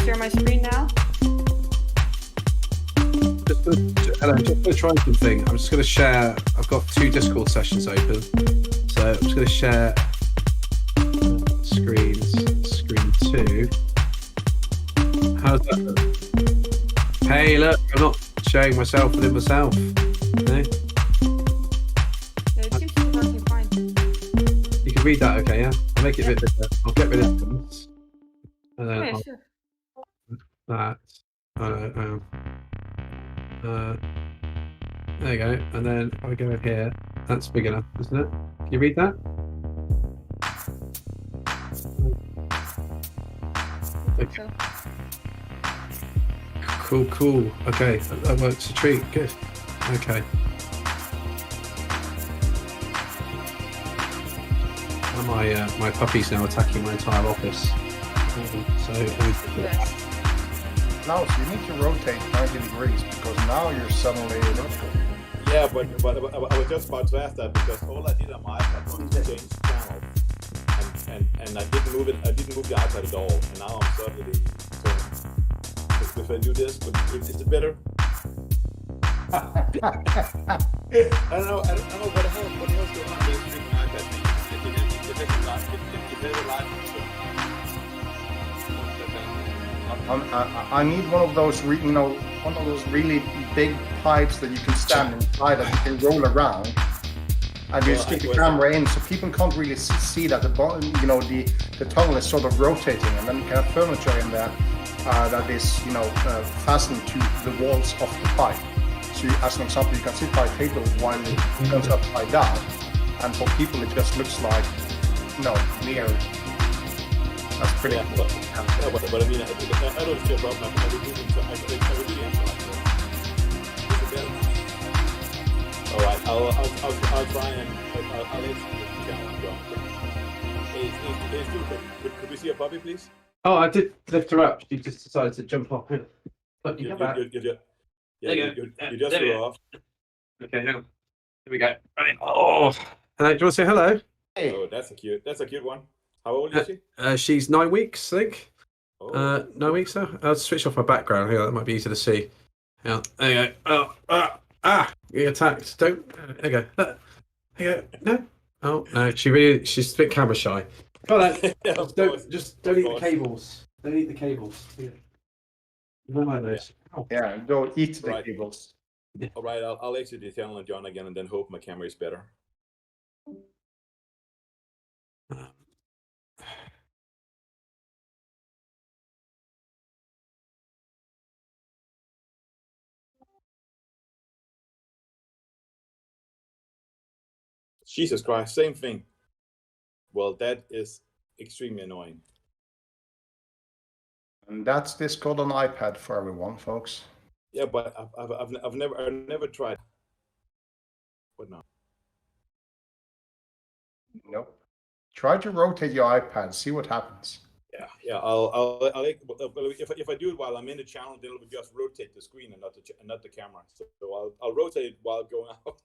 share my screen now. Just to try something, I'm just going to share. I've got 2 Discord sessions open, so I'm just going to share screens. Screen 2. How's that look? Hey, look, I'm not sharing myself within myself. No? It seems to be working fine. You can read that, okay? Yeah. I'll make it a bit bigger. I'll get rid of this, and then Yeah, I'll sure. that. There you go. And then if I go in here, that's big enough, isn't it? Can you read that? Okay. So. Cool. Okay, that works a treat. Good. Okay. And my puppy's now attacking my entire office. So Yes. Now, so you need to rotate 90 degrees because now you're suddenly vertical. Yeah, but I was just about to ask that because all I did on my iPad was to change channel, and I didn't move it. I didn't move the iPad at all, and now I'm suddenly. So if I do this, is it better? I don't know. I don't know what the hell going on with this freaking iPad. It never live. I need one of those, one of those really big pipes that you can stand inside that you can roll around, and you stick the camera in, so people can't really see that the tunnel is sort of rotating, and then you can have furniture in there that is, fastened to the walls of the pipe. So, as an example, you can sit by a table while it goes upside down, and for people it just looks like, weird. That's pretty cool. But I mean, I don't see a problem. I really answer like that. All right, I'll try and I'll let you down. Could we see a puppy, please? Oh, I did lift her up. She just decided to jump off. Look, you just threw off. Okay, hang on. Here we go. Right. Oh, hello. Do you want to say hello? Hey. Oh, that's a cute one. How old is she? She's 9 weeks, I think. Oh. 9 weeks now. I'll switch off my background here. That might be easier to see. Yeah, there you go. You attacked. Don't. There you go. There you go. No. Oh no, she's a bit camera shy. Come on, then. just don't eat the cables. Don't eat the cables. You don't like those. Yeah, don't eat the cables. All right, I'll exit the channel and John again, and then hope my camera is better. Jesus Christ, same thing. Well, that is extremely annoying. And that's Discord on iPad for everyone, folks. Yeah, but I've never tried. What now? Nope. Try to rotate your iPad, see what happens. Yeah. I'll if I do it while I'm in the channel, then it'll just rotate the screen and not the camera. So I'll rotate it while going out.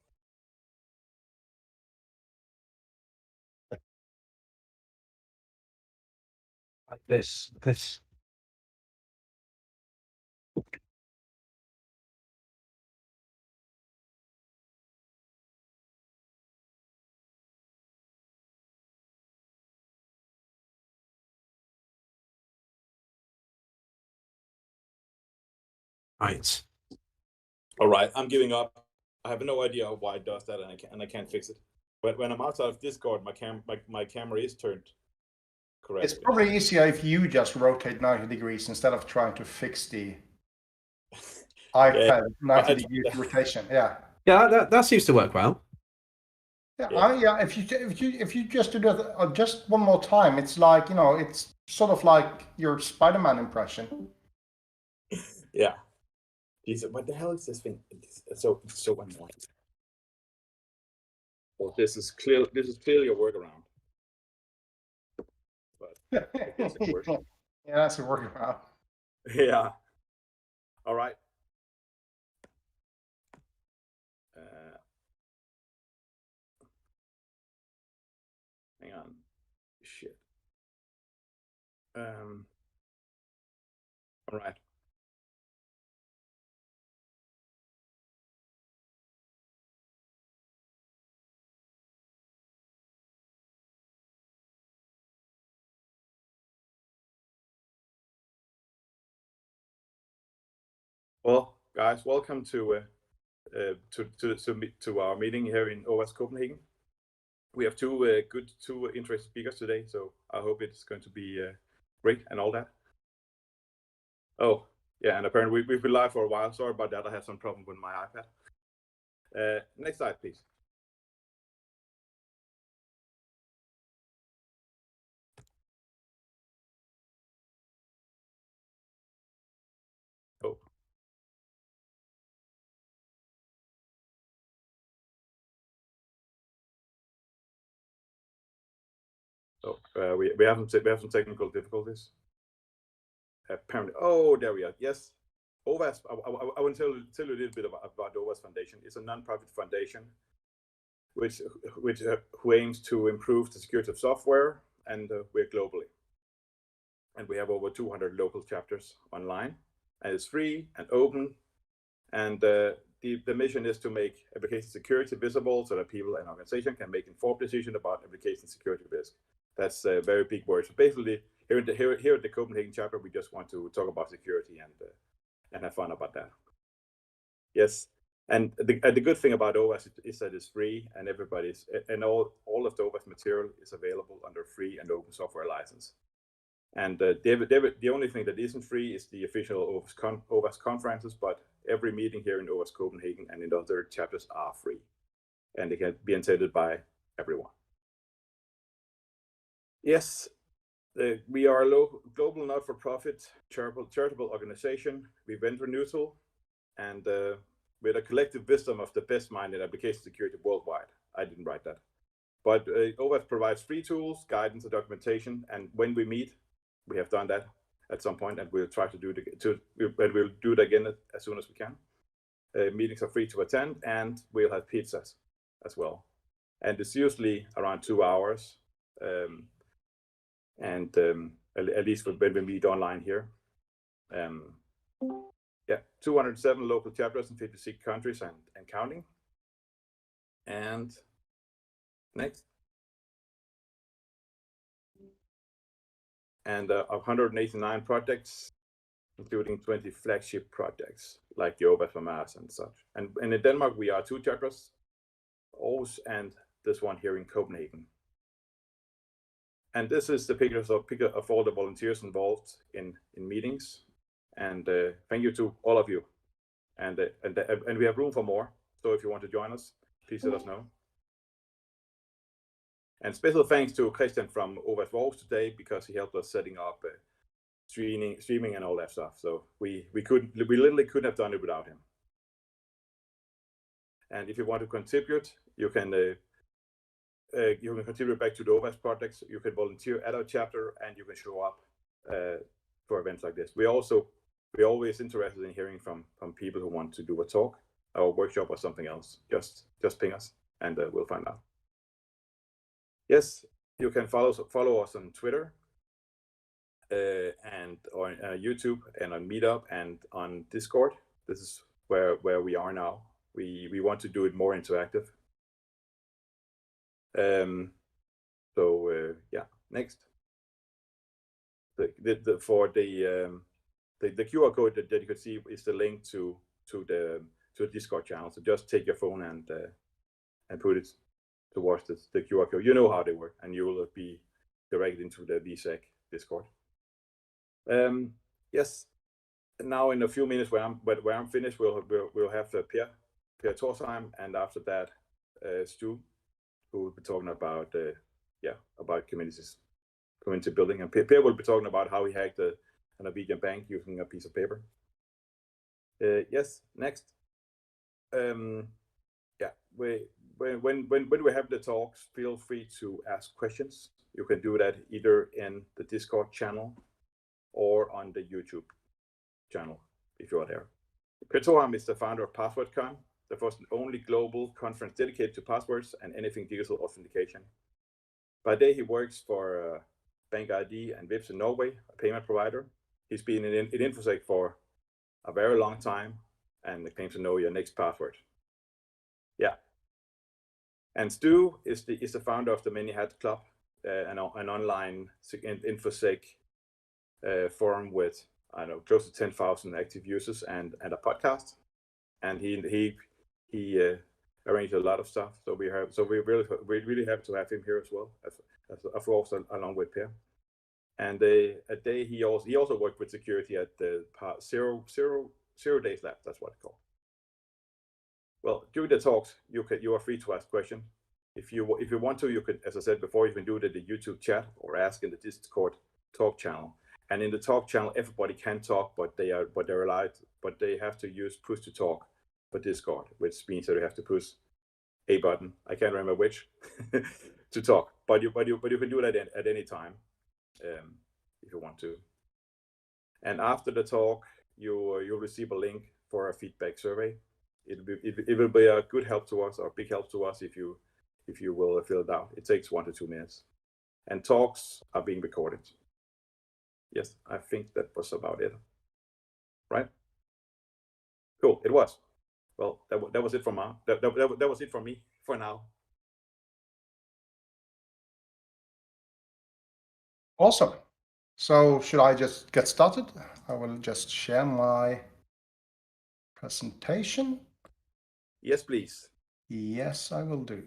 Like this. Right. All right, I'm giving up. I have no idea why it does that, and I can't fix it. But when I'm outside of Discord, my camera is turned correctly. It's probably easier if you just rotate 90 degrees instead of trying to fix the iPad 90 degrees rotation. Yeah. Yeah, that seems to work well. Yeah. If you just do that just one more time, it's like it's sort of like your Spider-Man impression. Yeah. Jesus, what the hell is this thing? It's so annoying. Well, this is clearly a workaround. But yeah, that's a workaround. Yeah. All right. Hang on. Shit. All right. Well, guys, welcome to our meeting here in OS Copenhagen. We have two interesting speakers today, so I hope it's going to be great and all that. Oh, yeah, and apparently we've been live for a while. Sorry about that. I had some problem with my iPad. Next slide, please. Oh. So we have some technical difficulties. Apparently, oh, there we are. Yes, OVAS. I want to tell you a little bit about OVAS Foundation. It's a non-profit foundation who aims to improve the security of software, and we're globally. And we have over 200 local chapters online, and it's free and open. And the mission is to make application security visible so that people and organizations can make informed decisions about application security risk. That's a very big word. So basically, here at the Copenhagen chapter, we just want to talk about security and have fun about that. Yes, and the good thing about OVAS is that it's free, and all of the OVAS material is available under free and open software license. And the only thing that isn't free is the official OVAS conferences, but every meeting here in OVAS Copenhagen and in the other chapters are free, and they can be attended by everyone. Yes, we are a global not-for-profit charitable organization. We're vendor neutral, and with a collective wisdom of the best mind in application security worldwide. I didn't write that. But OVAS provides free tools, guidance, and documentation, and when we meet, we have done that at some point, and we'll try to do it again as soon as we can. Meetings are free to attend, and we'll have pizzas as well. And it's usually around 2 hours, at least when we meet online here. Yeah, 207 local chapters in 56 countries and counting. And next. And 189 projects, including 20 flagship projects like the OVAS for Mars and such. And in Denmark, we are 2 chapters, Aarhus and this one here in Copenhagen. And this is the picture of all the volunteers involved in meetings. And thank you to all of you. And we have room for more. So if you want to join us, please let us know. And special thanks to Christian from OVAS Aarhus today, because he helped us setting up streaming and all that stuff. So we literally couldn't have done it without him. And if you want to contribute, you can contribute back to the OVAS projects. You can volunteer at our chapter, and you can show up for events like this. We're always interested in hearing from people who want to do a talk or a workshop or something else. Just ping us, and we'll find out. Yes, you can follow us on Twitter and on YouTube and on Meetup and on Discord. This is where we are now. We want to do it more interactive. Yeah, next. The QR code that you could see is the link to the Discord channel. So just take your phone and put it towards the QR code. You know how they work, and you will be directed into the VSEC Discord. Yes. Now in a few minutes, where I'm finished, we'll have Per Thorsheim, and after that, Stu, who will be talking about community building, and Per will be talking about how he hacked a Norwegian bank using a piece of paper. Yes. Next. Yeah. When we have the talks, feel free to ask questions. You can do that either in the Discord channel or on the YouTube channel if you are there. Per Thorsheim is the founder of PasswordCon, the first and only global conference dedicated to passwords and anything digital authentication. By day, he works for Bank ID and Vipps in Norway, a payment provider, He's been in InfoSec for a very long time and claims to know your next password. Yeah. And Stu is the founder of the Many Hat Club, an online InfoSec forum with, I don't know, close to 10,000 active users and a podcast. And he arranged a lot of stuff. So we're really happy to have him here as well, as of course, along with Per. And he also worked with security at the 0 Days Lab. That's what it's called. Well, during the talks, you are free to ask questions. If you want to, you could, as I said before, you can do it in the YouTube chat or ask in the Discord talk channel. And in the talk channel, everybody can talk, but they have to use push to talk for Discord, which means that you have to push a button. I can't remember which to talk, but you can do that at any time if you want to. And after the talk, you'll receive a link for a feedback survey. It will be a good help to us, or a big help to us, if you will fill it out. It takes 1 to 2 minutes, and talks are being recorded. Yes, I think that was about it. Right? Cool. It was. Well, that was it from that was it from me for now. Awesome. So should I just get started? I will just share my presentation. Yes, please. Yes, I will do.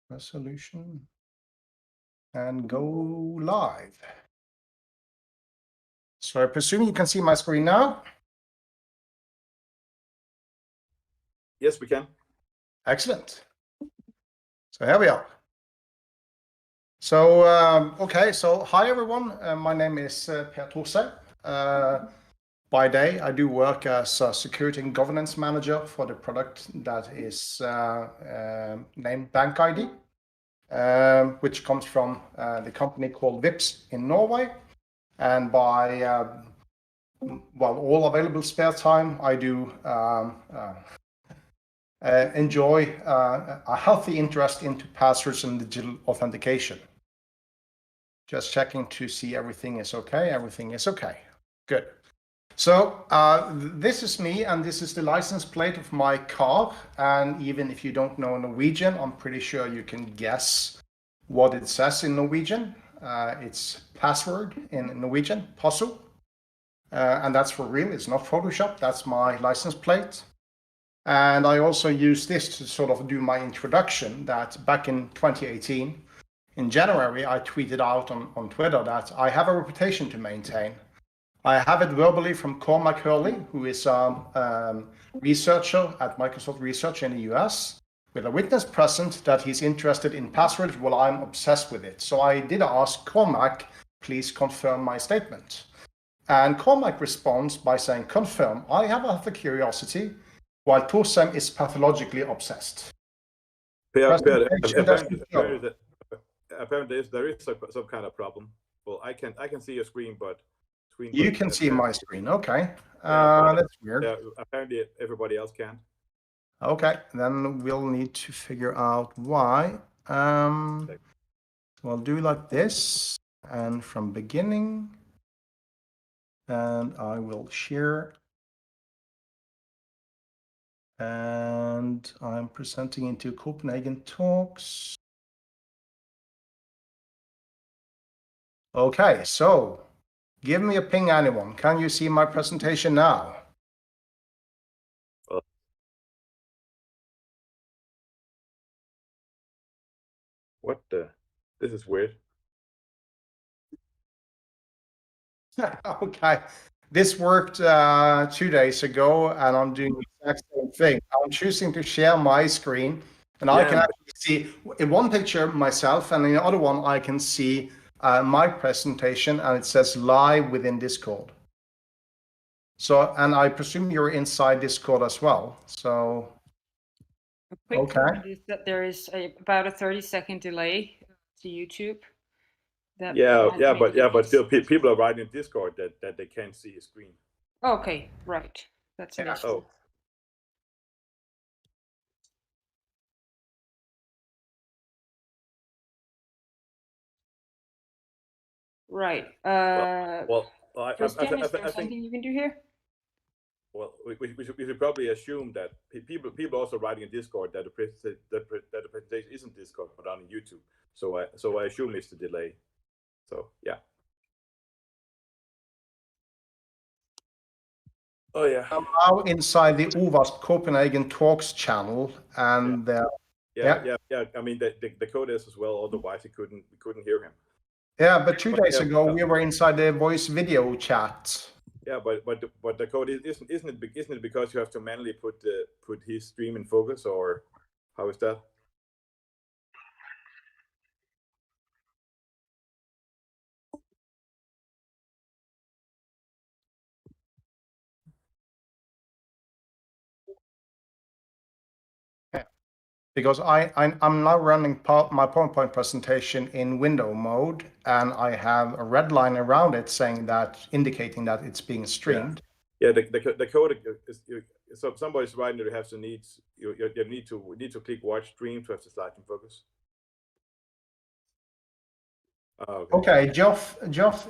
Resolution. And go live. So I presume you can see my screen now? Yes, we can. Excellent. So here we are. So, okay, so hi everyone. My name is Per Thorsheim. By day, I do work as a security and governance manager for the product that is named BankID, which comes from the company called Vipps in Norway. And by all available spare time, I do enjoy a healthy interest into passwords and digital authentication. Just checking to see everything is okay. Everything is okay. Good. So this is me, and this is the license plate of my car. And even if you don't know Norwegian, I'm pretty sure you can guess what it says in Norwegian. It's password in Norwegian, passord. And that's for real. It's not Photoshop. That's my license plate. And I also use this to sort of do my introduction, that back in 2018, in January, I tweeted out on Twitter that I have a reputation to maintain. I have it verbally from Cormac Hurley, who is a researcher at Microsoft Research in the US, with a witness present that he's interested in passwords while I'm obsessed with it. So I did ask Cormac, please confirm my statement. And Cormac responds by saying, confirm, I have a curiosity, while Thorsheim is pathologically obsessed. Apparently there is some kind of problem. Well, I can see your screen, but you can see my screen. Okay, that's weird. Apparently everybody else can. Okay, then we'll need to figure out why. So I'll do like this, and from beginning, and I will share. And I'm presenting into Copenhagen Talks. Okay, so give me a ping, anyone. Can you see my presentation now? What the? This is weird. Okay, this worked 2 days ago, and I'm doing the exact same thing. I'm choosing to share my screen, and I can actually see in one picture myself, and in the other one I can see my presentation, and it says live within Discord. So, and I presume you're inside Discord as well. So, A quick comment is that there is about a 30-second delay to YouTube. But still, people are writing in Discord that they can't see his screen. Okay, right. That's an issue. Oh. Right. Well, Christian, is there I think something you can do here? well, we should probably assume that people also writing in Discord that the presentation isn't Discord but on YouTube. So I assume it's the delay. So yeah. Oh yeah. I'm now inside the Ovast Copenhagen Talks channel, and Yeah. I mean, the code is as well. Otherwise, we couldn't hear him. yeah, but 2 days ago we were inside the voice video chat. Yeah, but the code isn't it because you have to manually put his stream in focus, or how is that? Because I'm now running my PowerPoint presentation in window mode, and I have a red line around it saying that, indicating that it's being streamed. Yeah, the code is so somebody's writing that you have to you need to click watch stream to have the slide in focus. Okay, Geoff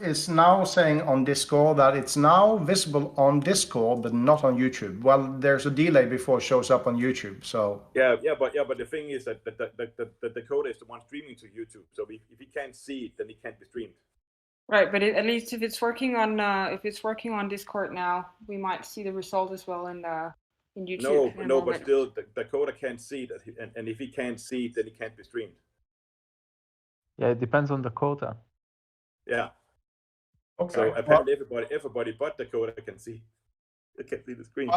is now saying on Discord that it's now visible on Discord but not on YouTube. Well, there's a delay before it shows up on YouTube, so Yeah, but the thing is that the code is the one streaming to YouTube. So if he can't see it, then it can't be streamed. Right, but at least if it's working on Discord now, we might see the result as well in YouTube. No, but still, the coder can't see that, and if he can't see it, then it can't be streamed. Yeah, it depends on the quota. Yeah. okay. So apparently, everybody but the coder can see. They can see the screen.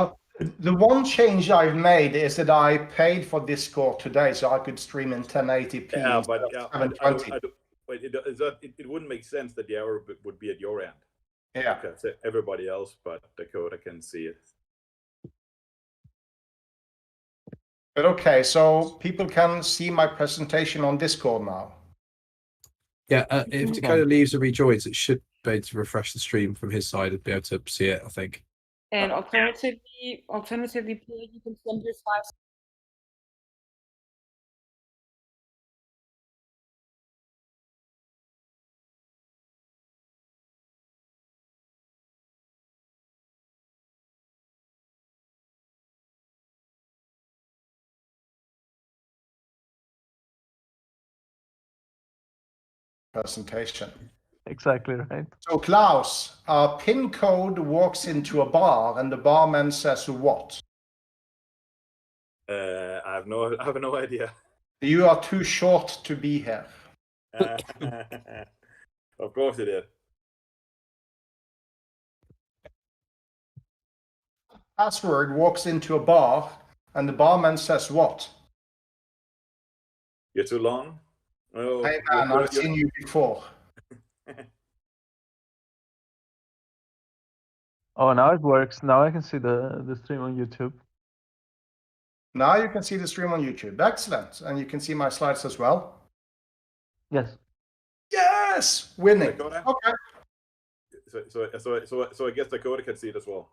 The one change I've made is that I paid for Discord today, so I could stream in 1080p. Yeah, but 720. It wouldn't make sense that the error would be at your end. Yeah. Because everybody else but the coder can see it. But okay, so people can see my presentation on Discord now. Yeah, if Dakota leaves and rejoins, it should be able to refresh the stream from his side and be able to see it, I think. And alternatively, you can send your slides. Presentation. Exactly right. So Klaus, a PIN code walks into a bar and the barman says what? I have no idea. You are too short to be here. Of course it is. Password walks into a bar and the barman says what? You're too long. Oh, Hey man, I've seen you before. Oh, now it works. Now I can see the stream on YouTube. Now you can see the stream on YouTube. Excellent. And you can see my slides as well. Yes. Yes! Winning. Dakota? Okay. So I guess Dakota can see it as well.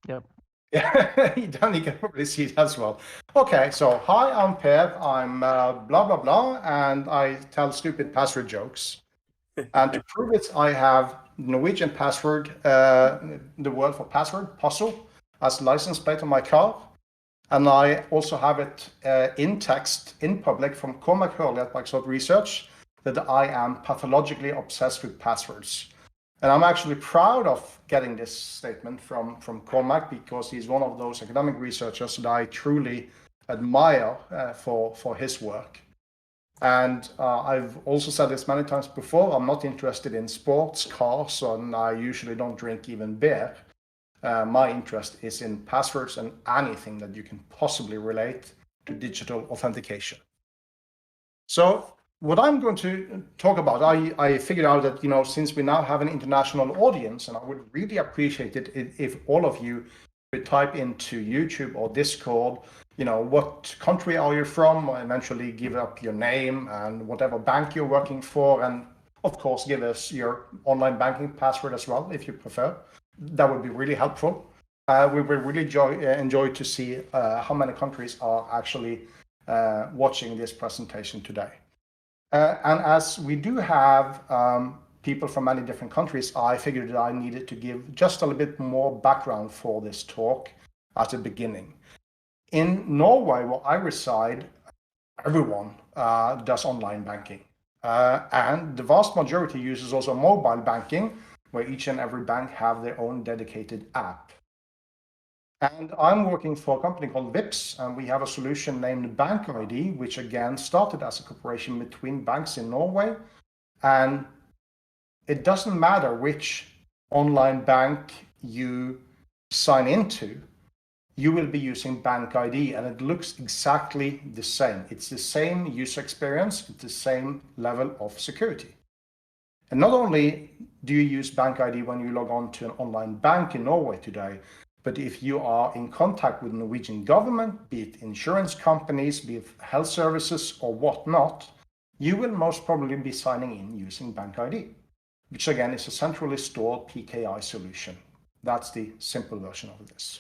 Yep. Yeah, then you can probably see it as well. Okay, so hi, I'm Per. I'm blah, blah, blah, and I tell stupid password jokes. And to prove it, I have Norwegian password, the word for password, puzzle, as license plate on my car. And I also have it in text, in public, from Cormac Hurley at Microsoft Research, that I am pathologically obsessed with passwords. And I'm actually proud of getting this statement from Cormac, because he's one of those academic researchers that I truly admire for his work. And I've also said this many times before, I'm not interested in sports, cars, and I usually don't drink even beer. My interest is in passwords and anything that you can possibly relate to digital authentication. So what I'm going to talk about, I figured out that, since we now have an international audience, and I would really appreciate it if all of you would type into YouTube or Discord, what country are you from, or eventually give up your name and whatever bank you're working for, and of course give us your online banking password as well, if you prefer. That would be really helpful. We would really enjoy to see how many countries are actually watching this presentation today. And as we do have people from many different countries, I figured that I needed to give just a little bit more background for this talk at the beginning. In Norway, where I reside, everyone does online banking. And the vast majority uses also mobile banking, where each and every bank have their own dedicated app. And I'm working for a company called Vipps, and we have a solution named Bank ID, which again started as a cooperation between banks in Norway. And it doesn't matter which online bank you sign into, you will be using Bank ID, and it looks exactly the same. It's the same user experience, it's the same level of security. And not only do you use Bank ID when you log on to an online bank in Norway today, but if you are in contact with the Norwegian government, be it insurance companies, be it health services or whatnot, you will most probably be signing in using Bank ID, which again is a centrally stored PKI solution. That's the simple version of this.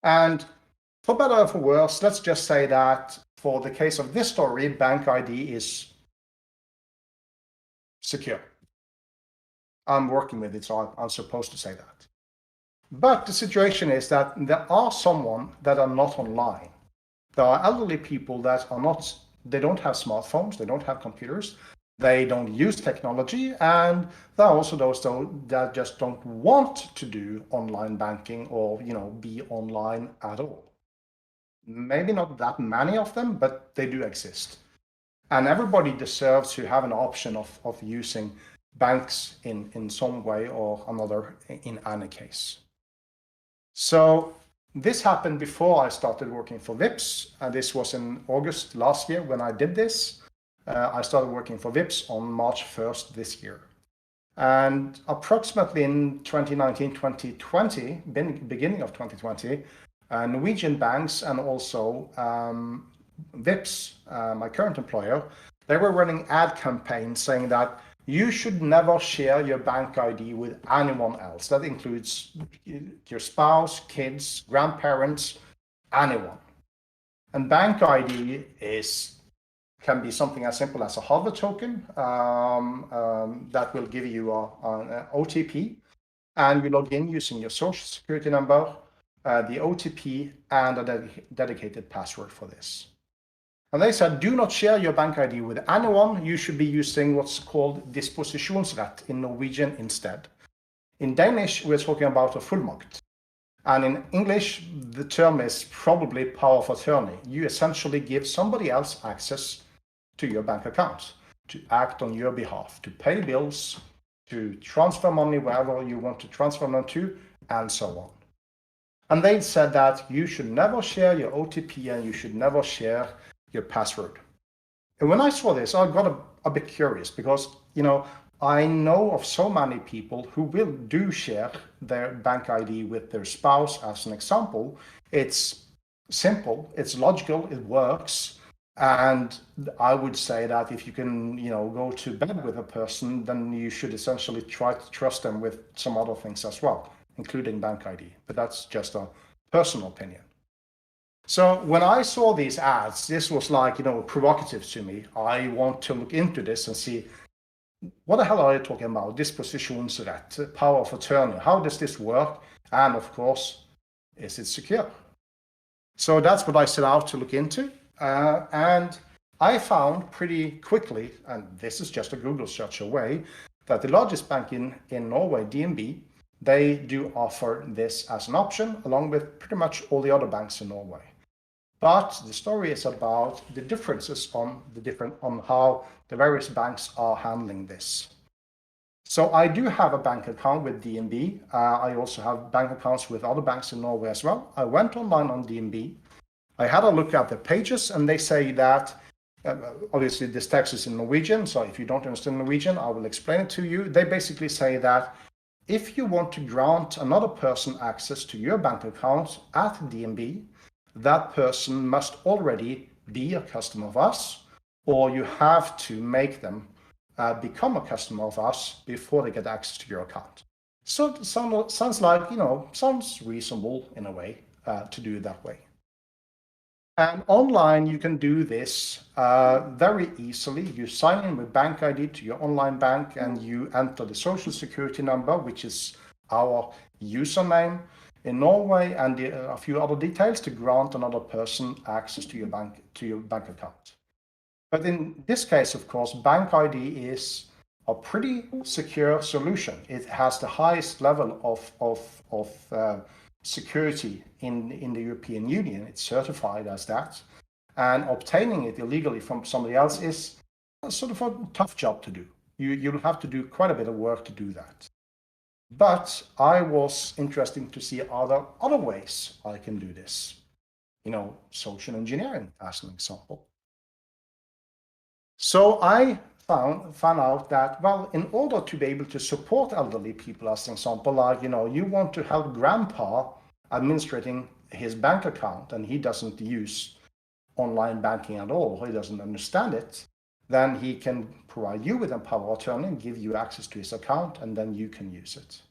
And for better or for worse, let's just say that for the case of this story, Bank ID is secure. I'm working with it, so I'm supposed to say that. But the situation is that there are someone that are not online. There are elderly people that are not, they don't have smartphones, they don't have computers, they don't use technology, and there are also those that just don't want to do online banking or be online at all. Maybe not that many of them, but they do exist. And everybody deserves to have an option of using banks in some way or another in any case. So this happened before I started working for Vipps. This was in August last year when I did this. I started working for Vipps on March 1st this year. And approximately in 2019, 2020, beginning of 2020, Norwegian banks and also Vipps, my current employer, they were running ad campaigns saying that you should never share your Bank ID with anyone else. That includes your spouse, kids, grandparents, anyone. And Bank ID can be something as simple as a hardware token that will give you an OTP, and you log in using your social security number, the OTP, and a dedicated password for this. And they said, do not share your Bank ID with anyone. You should be using what's called disposisjonsrett in Norwegian instead. In Danish, we're talking about a fullmakt. And in English, the term is probably power of attorney. You essentially give somebody else access to your bank account to act on your behalf, to pay bills, to transfer money wherever you want to transfer them to, and so on. And they said that you should never share your OTP and you should never share your password. And when I saw this, I got a bit curious because, I know of so many people who do share their Bank ID with their spouse as an example. It's simple, it's logical, it works. And I would say that if you can, go to bed with a person, then you should essentially try to trust them with some other things as well, including Bank ID. But that's just a personal opinion. So when I saw these ads, this was like, provocative to me. I want to look into this and see, what the hell are they talking about? Disposisjonsrett, power of attorney. How does this work? And of course, is it secure? So that's what I set out to look into. And I found pretty quickly, and this is just a Google search away, that the largest bank in Norway, DNB, they do offer this as an option, along with pretty much all the other banks in Norway. But the story is about the differences on how the various banks are handling this. So I do have a bank account with DNB. I also have bank accounts with other banks in Norway as well. I went online on DNB. I had a look at the pages, and they say that, obviously this text is in Norwegian, so if you don't understand Norwegian, I will explain it to you. They basically say that if you want to grant another person access to your bank account at DNB, that person must already be a customer of us, or you have to make them become a customer of us before they get access to your account. So it sounds like, sounds reasonable in a way to do it that way. And online, you can do this very easily. You sign in with bank ID to your online bank, and you enter the social security number, which is our username in Norway, and a few other details to grant another person access to your bank account. But in this case, of course, bank ID is a pretty secure solution. It has the highest level of security in the European Union. It's certified as that. And obtaining it illegally from somebody else is sort of a tough job to do. You'll have to do quite a bit of work to do that. But I was interested to see other ways I can do this. Social engineering as an example. So I found out that, well, in order to be able to support elderly people, as an example, like, you want to help grandpa administrating his bank account and he doesn't use online banking at all, or he doesn't understand it, then he can provide you with a power of attorney and give you access to his account, and then you can use it.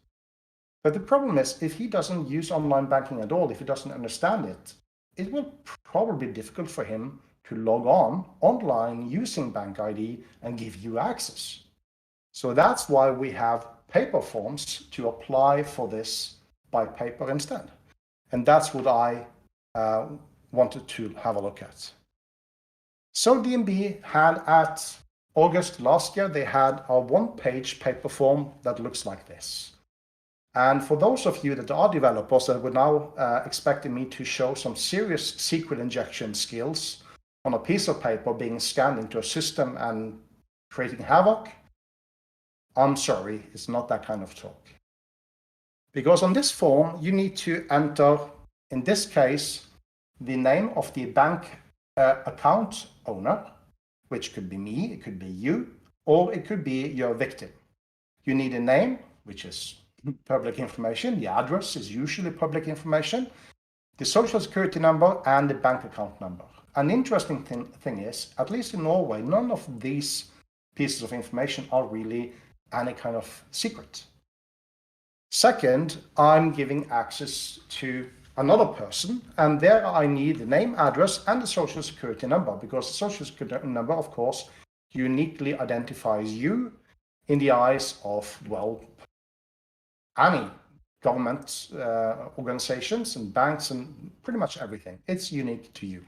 But the problem is, if he doesn't use online banking at all, if he doesn't understand it, it will probably be difficult for him to log on online using bank ID and give you access. So that's why we have paper forms to apply for this by paper instead. And that's what I wanted to have a look at. So DNB had at August last year, they had a one-page paper form that looks like this. And for those of you that are developers that were now expecting me to show some serious secret injection skills on a piece of paper being scanned into a system and creating havoc, I'm sorry, it's not that kind of talk. Because on this form, you need to enter, in this case, the name of the bank account owner, which could be me, it could be you, or it could be your victim. You need a name, which is public information. The address is usually public information, the social security number, and the bank account number. An interesting thing is, at least in Norway, none of these pieces of information are really any kind of secret. Second, I'm giving access to another person, and there I need the name, address, and the social security number, because the social security number, of course, uniquely identifies you in the eyes of, well, any government organizations and banks and pretty much everything. It's unique to you.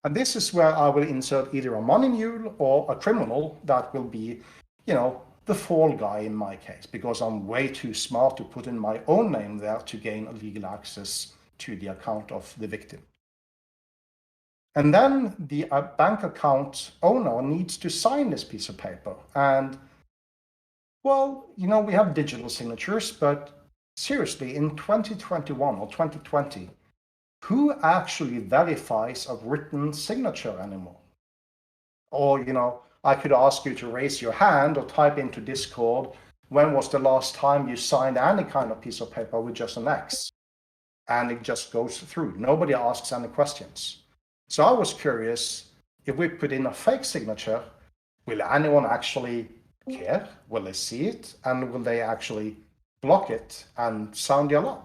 And this is where I will insert either a money mule or a criminal that will be, the fall guy in my case, because I'm way too smart to put in my own name there to gain legal access to the account of the victim. And then the bank account owner needs to sign this piece of paper. And, well, we have digital signatures, but seriously, in 2021 or 2020, who actually verifies a written signature anymore? Or, I could ask you to raise your hand or type into Discord, when was the last time you signed any kind of piece of paper with just an X? And it just goes through. Nobody asks any questions. So I was curious, if we put in a fake signature, will anyone actually care? Will they see it? And will they actually block it and sound the alarm?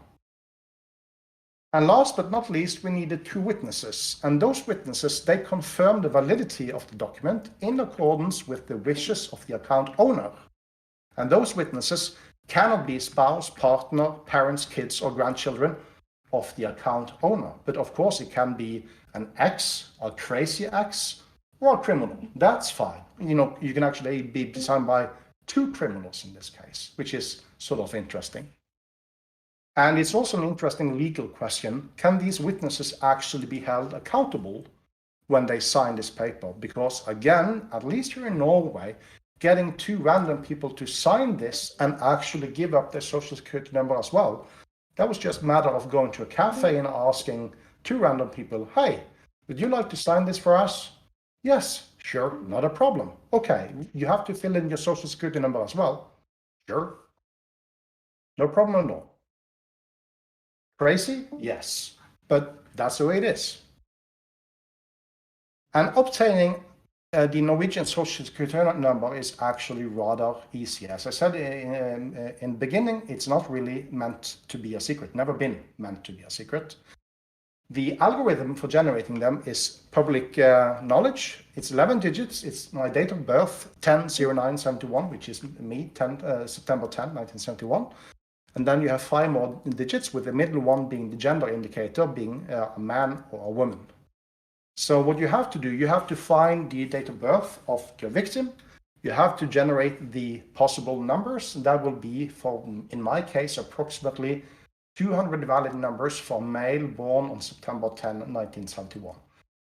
And last but not least, we needed 2 witnesses. And those witnesses, they confirmed the validity of the document in accordance with the wishes of the account owner. And those witnesses cannot be spouse, partner, parents, kids, or grandchildren of the account owner. But of course, it can be an ex, a crazy ex, or a criminal. That's fine. You can actually be signed by 2 criminals in this case, which is sort of interesting. And it's also an interesting legal question. Can these witnesses actually be held accountable when they sign this paper? Because again, at least here in Norway, getting 2 random people to sign this and actually give up their social security number as well, that was just a matter of going to a cafe and asking 2 random people, hey, would you like to sign this for us? Yes, sure, not a problem. Okay, you have to fill in your social security number as well. Sure, no problem at all. Crazy? Yes, but that's the way it is. And obtaining the Norwegian social security number is actually rather easy. As I said in the beginning, it's not really meant to be a secret, never been meant to be a secret. The algorithm for generating them is public knowledge. It's 11 digits. It's my date of birth, 10/09/71, which is me, September 10, 1971. And then you have 5 more digits, with the middle one being the gender indicator, being a man or a woman. So what you have to do, you have to find the date of birth of your victim. You have to generate the possible numbers. That will be, for, in my case, approximately 200 valid numbers for male born on September 10, 1971.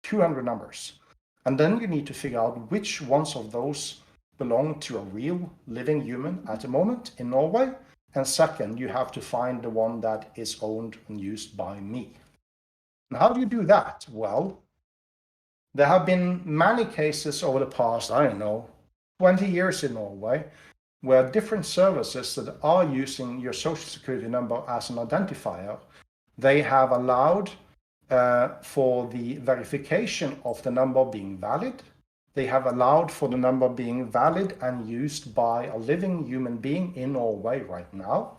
200 numbers. And then you need to figure out which ones of those belong to a real living human at the moment in Norway. And second, you have to find the one that is owned and used by me. And how do you do that? Well, there have been many cases over the past, 20 years in Norway, where different services that are using your social security number as an identifier, they have allowed for the verification of the number being valid. They have allowed for the number being valid and used by a living human being in Norway right now.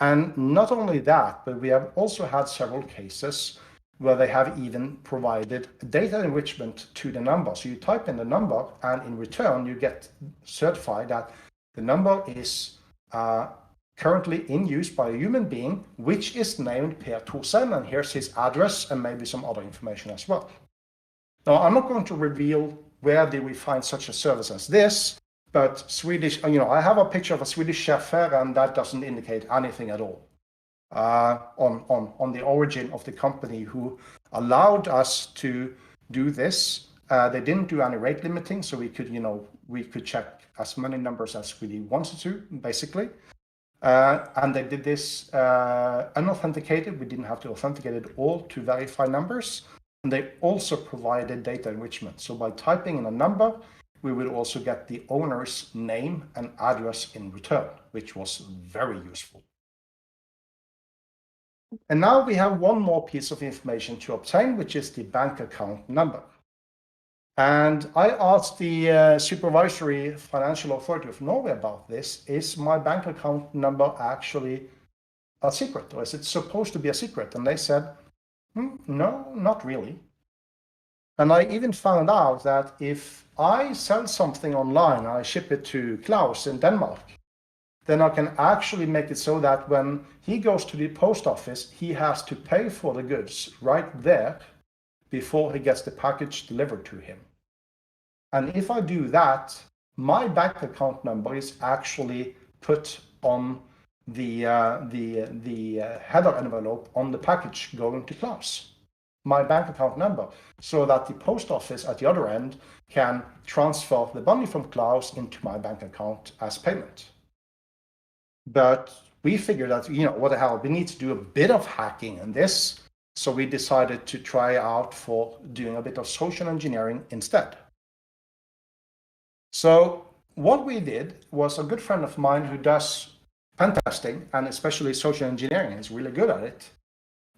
And not only that, but we have also had several cases where they have even provided data enrichment to the number. So you type in the number, and in return, you get certified that the number is currently in use by a human being, which is named Per Thorsheim, and here's his address and maybe some other information as well. Now, I'm not going to reveal where did we find such a service as this, but Swedish, I have a picture of a Swedish chef here, and that doesn't indicate anything at all on the origin of the company who allowed us to do this. They didn't do any rate limiting, so we could check as many numbers as we wanted to, basically. And they did this unauthenticated. We didn't have to authenticate it all to verify numbers. And they also provided data enrichment. So by typing in a number, we would also get the owner's name and address in return, which was very useful. And now we have one more piece of information to obtain, which is the bank account number. And I asked the Supervisory Financial Authority of Norway about this. Is my bank account number actually a secret, or is it supposed to be a secret? And they said, no, not really. And I even found out that if I sell something online, I ship it to Klaus in Denmark, then I can actually make it so that when he goes to the post office, he has to pay for the goods right there before he gets the package delivered to him. And if I do that, my bank account number is actually put on the header envelope on the package going to Klaus. My bank account number, so that the post office at the other end can transfer the money from Klaus into my bank account as payment. But we figured that, what the hell, we need to do a bit of hacking in this. So we decided to try out for doing a bit of social engineering instead. So what we did was, a good friend of mine who does pen testing and especially social engineering, is really good at it.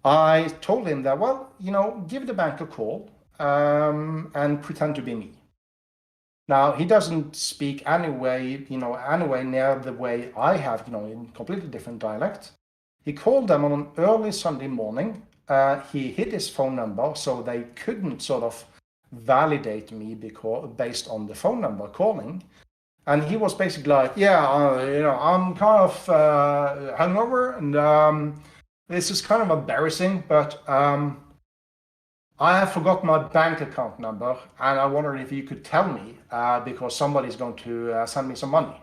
I told him that, give the bank a call and pretend to be me. Now, he doesn't speak anyway near the way I have, in completely different dialect. He called them on an early Sunday morning. He hid his phone number, so they couldn't sort of validate me based on the phone number calling. And he was basically like, I'm kind of hungover, and this is kind of embarrassing, but I have forgotten my bank account number, and I wondered if you could tell me, because somebody's going to send me some money.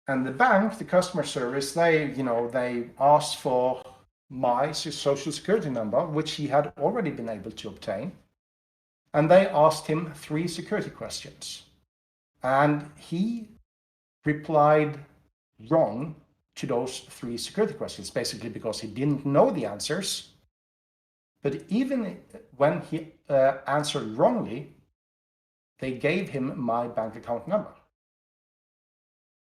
And the bank, the customer service, they asked for my social security number, which he had already been able to obtain. And they asked him 3 security questions. And he replied wrong to those 3 security questions, basically because he didn't know the answers. But even when he answered wrongly, they gave him my bank account number.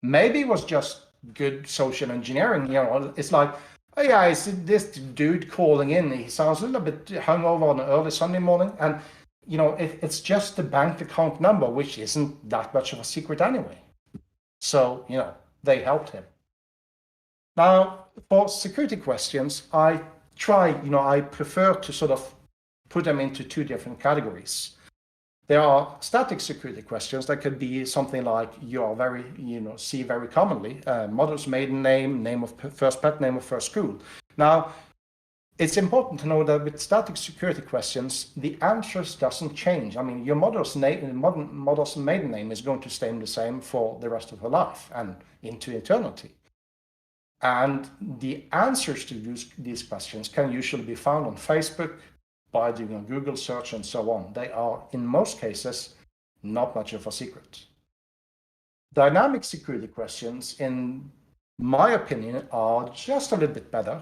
Maybe it was just good social engineering. It's like, oh yeah, it's this dude calling in. He sounds a little bit hungover on an early Sunday morning. And, it's just the bank account number, which isn't that much of a secret anyway. So, they helped him. Now, for security questions, I I prefer to sort of put them into two different categories. There are static security questions that could be something like you are see very commonly, mother's maiden name, name of first pet, name of first school. Now, it's important to know that with static security questions, the answers doesn't change. I mean, your mother's maiden name is going to stay the same for the rest of her life and into eternity. And the answers to these questions can usually be found on Facebook, by doing a Google search and so on. They are, in most cases, not much of a secret. Dynamic security questions, in my opinion, are just a little bit better.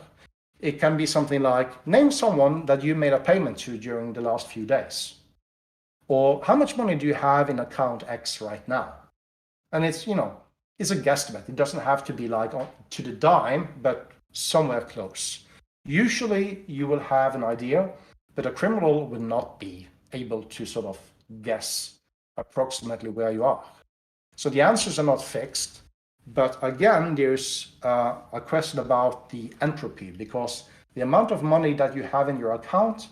It can be something like, name someone that you made a payment to during the last few days. Or how much money do you have in account X right now? And it's a guesstimate. It doesn't have to be like to the dime, but somewhere close. Usually you will have an idea, but a criminal will not be able to sort of guess approximately where you are. So the answers are not fixed, but again, there's a question about the entropy, because the amount of money that you have in your account,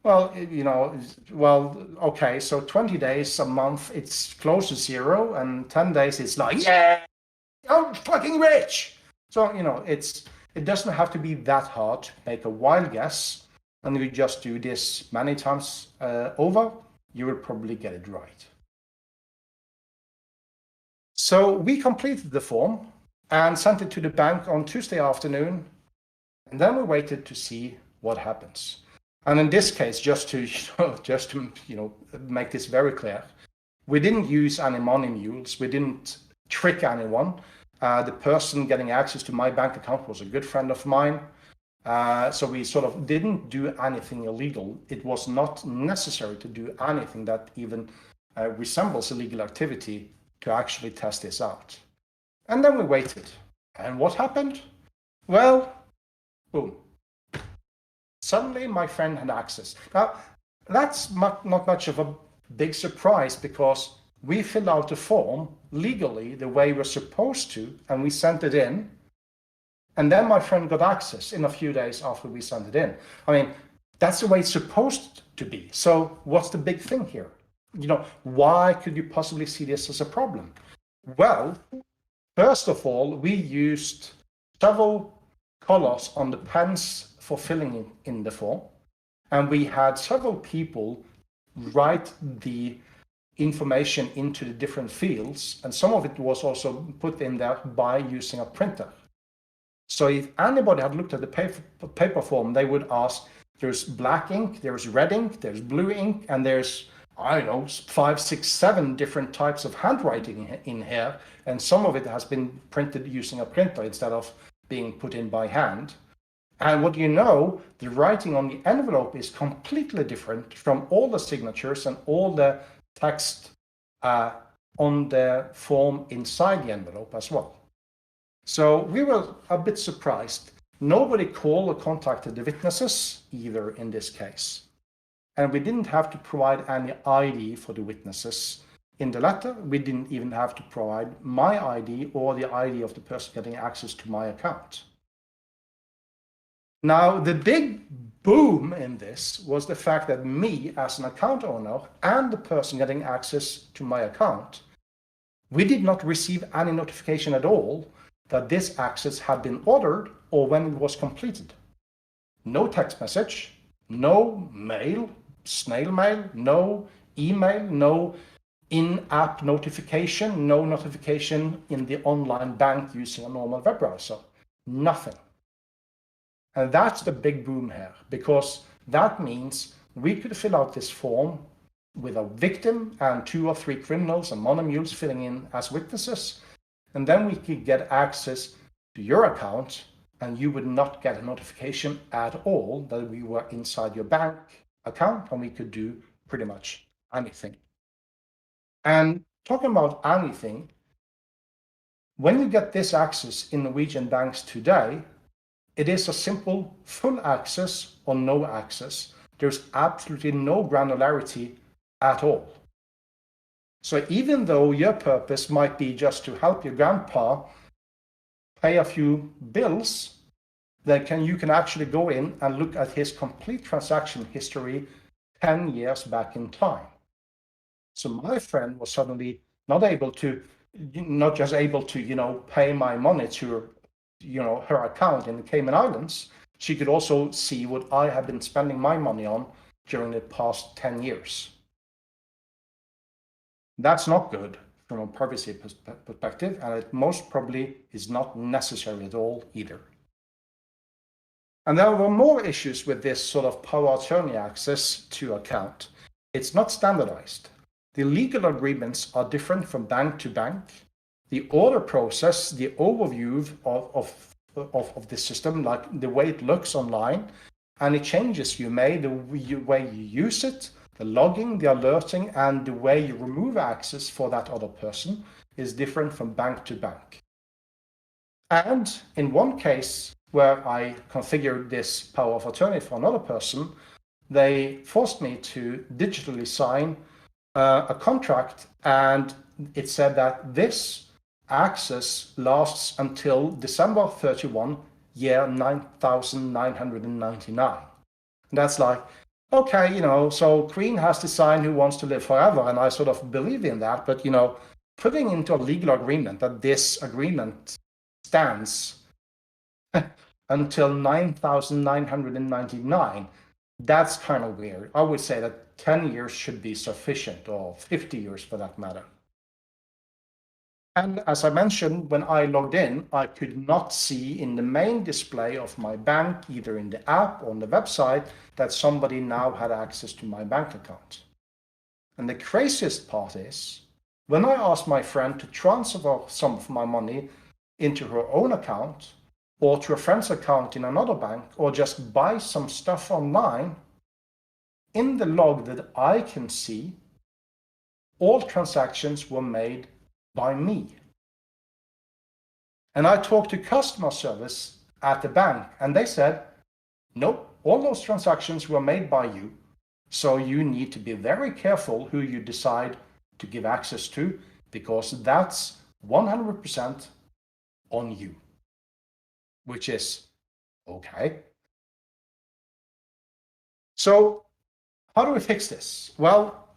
okay, so 20 days a month, it's close to zero, and 10 days, it's like, yeah, I'm fucking rich. So, it doesn't have to be that hard to make a wild guess. And if you just do this many times over, you will probably get it right. So we completed the form and sent it to the bank on Tuesday afternoon, and then we waited to see what happens. And in this case, just to make this very clear, we didn't use any money mules. We didn't trick anyone. The person getting access to my bank account was a good friend of mine. So we sort of didn't do anything illegal. It was not necessary to do anything that even resembles illegal activity to actually test this out. And then we waited. And what happened? Well, boom. Suddenly my friend had access. Now, that's not much of a big surprise, because we filled out the form legally the way we're supposed to, and we sent it in. And then my friend got access in a few days after we sent it in. I mean, that's the way it's supposed to be. So what's the big thing here? Why could you possibly see this as a problem? Well, first of all, we used several colors on the pens for filling in the form. And we had several people write the information into the different fields. And some of it was also put in there by using a printer. So if anybody had looked at the paper form, they would ask, there's black ink, there's red ink, there's blue ink, and there's, 5, 6, 7 different types of handwriting in here. And some of it has been printed using a printer instead of being put in by hand. And what the writing on the envelope is completely different from all the signatures and all the text on the form inside the envelope as well. So we were a bit surprised. Nobody called or contacted the witnesses either in this case. And we didn't have to provide any ID for the witnesses in the letter. We didn't even have to provide my ID or the ID of the person getting access to my account. Now, the big boom in this was the fact that me as an account owner and the person getting access to my account, we did not receive any notification at all that this access had been ordered or when it was completed. No text message, no mail, snail mail, no email, no in-app notification, no notification in the online bank using a normal web browser, nothing. And that's the big boom here, because that means we could fill out this form with a victim and 2 or 3 criminals and money mules filling in as witnesses. And then we could get access to your account, and you would not get a notification at all that we were inside your bank account, and we could do pretty much anything. And talking about anything, when you get this access in Norwegian banks today, it is a simple full access or no access. There's absolutely no granularity at all. So even though your purpose might be just to help your grandpa pay a few bills, you can actually go in and look at his complete transaction history 10 years back in time. So my friend was suddenly not just able to, pay my money to, her account in the Cayman Islands. She could also see what I have been spending my money on during the past 10 years. That's not good from a privacy perspective, and it most probably is not necessary at all either. And there were more issues with this sort of power of attorney access to account. It's not standardized. The legal agreements are different from bank to bank. The order process, the overview of the system, like the way it looks online, any changes you made, the way you use it, the logging, the alerting, and the way you remove access for that other person is different from bank to bank. And in one case where I configured this power of attorney for another person, they forced me to digitally sign a contract, and it said that this access lasts until December 31, year 9999. That's like, okay, so Queen has to sign Who Wants to Live Forever, and I sort of believe in that, but, putting into a legal agreement that this agreement stands until 9999, that's kind of weird. I would say that 10 years should be sufficient, or 50 years for that matter. And as I mentioned, when I logged in, I could not see in the main display of my bank, either in the app or on the website, that somebody now had access to my bank account. And the craziest part is, when I asked my friend to transfer some of my money into her own account, or to a friend's account in another bank, or just buy some stuff online, in the log that I can see, all transactions were made by me. And I talked to customer service at the bank, and they said, nope, all those transactions were made by you. So you need to be very careful who you decide to give access to, because that's 100% on you. Which is okay. So how do we fix this? Well,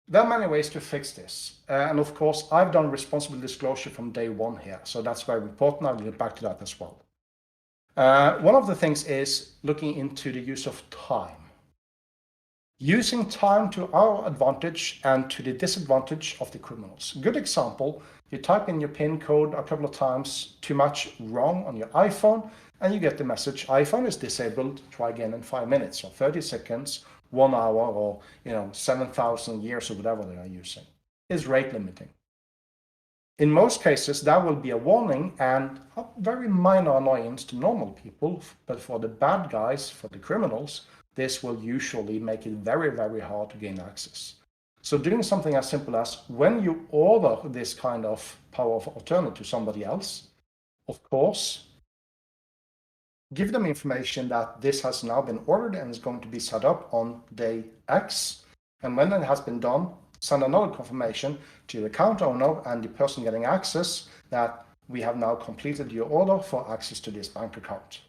there are many ways to fix this. And of course, I've done responsible disclosure from day one here. So that's very important. I'll get back to that as well. One of the things is looking into the use of time. Using time to our advantage and to the disadvantage of the criminals. Good example, you type in your PIN code a couple of times too much wrong on your iPhone, and you get the message, iPhone is disabled, try again in 5 minutes, or 30 seconds, 1 hour, or 7,000 years, or whatever they are using. Is rate limiting. In most cases, that will be a warning and a very minor annoyance to normal people, but for the bad guys, for the criminals, this will usually make it very, very hard to gain access. So doing something as simple as, when you order this kind of power of attorney to somebody else, of course, give them information that this has now been ordered and is going to be set up on day X. And when it has been done, send another confirmation to the account owner and the person getting access that we have now completed your order for access to this bank account.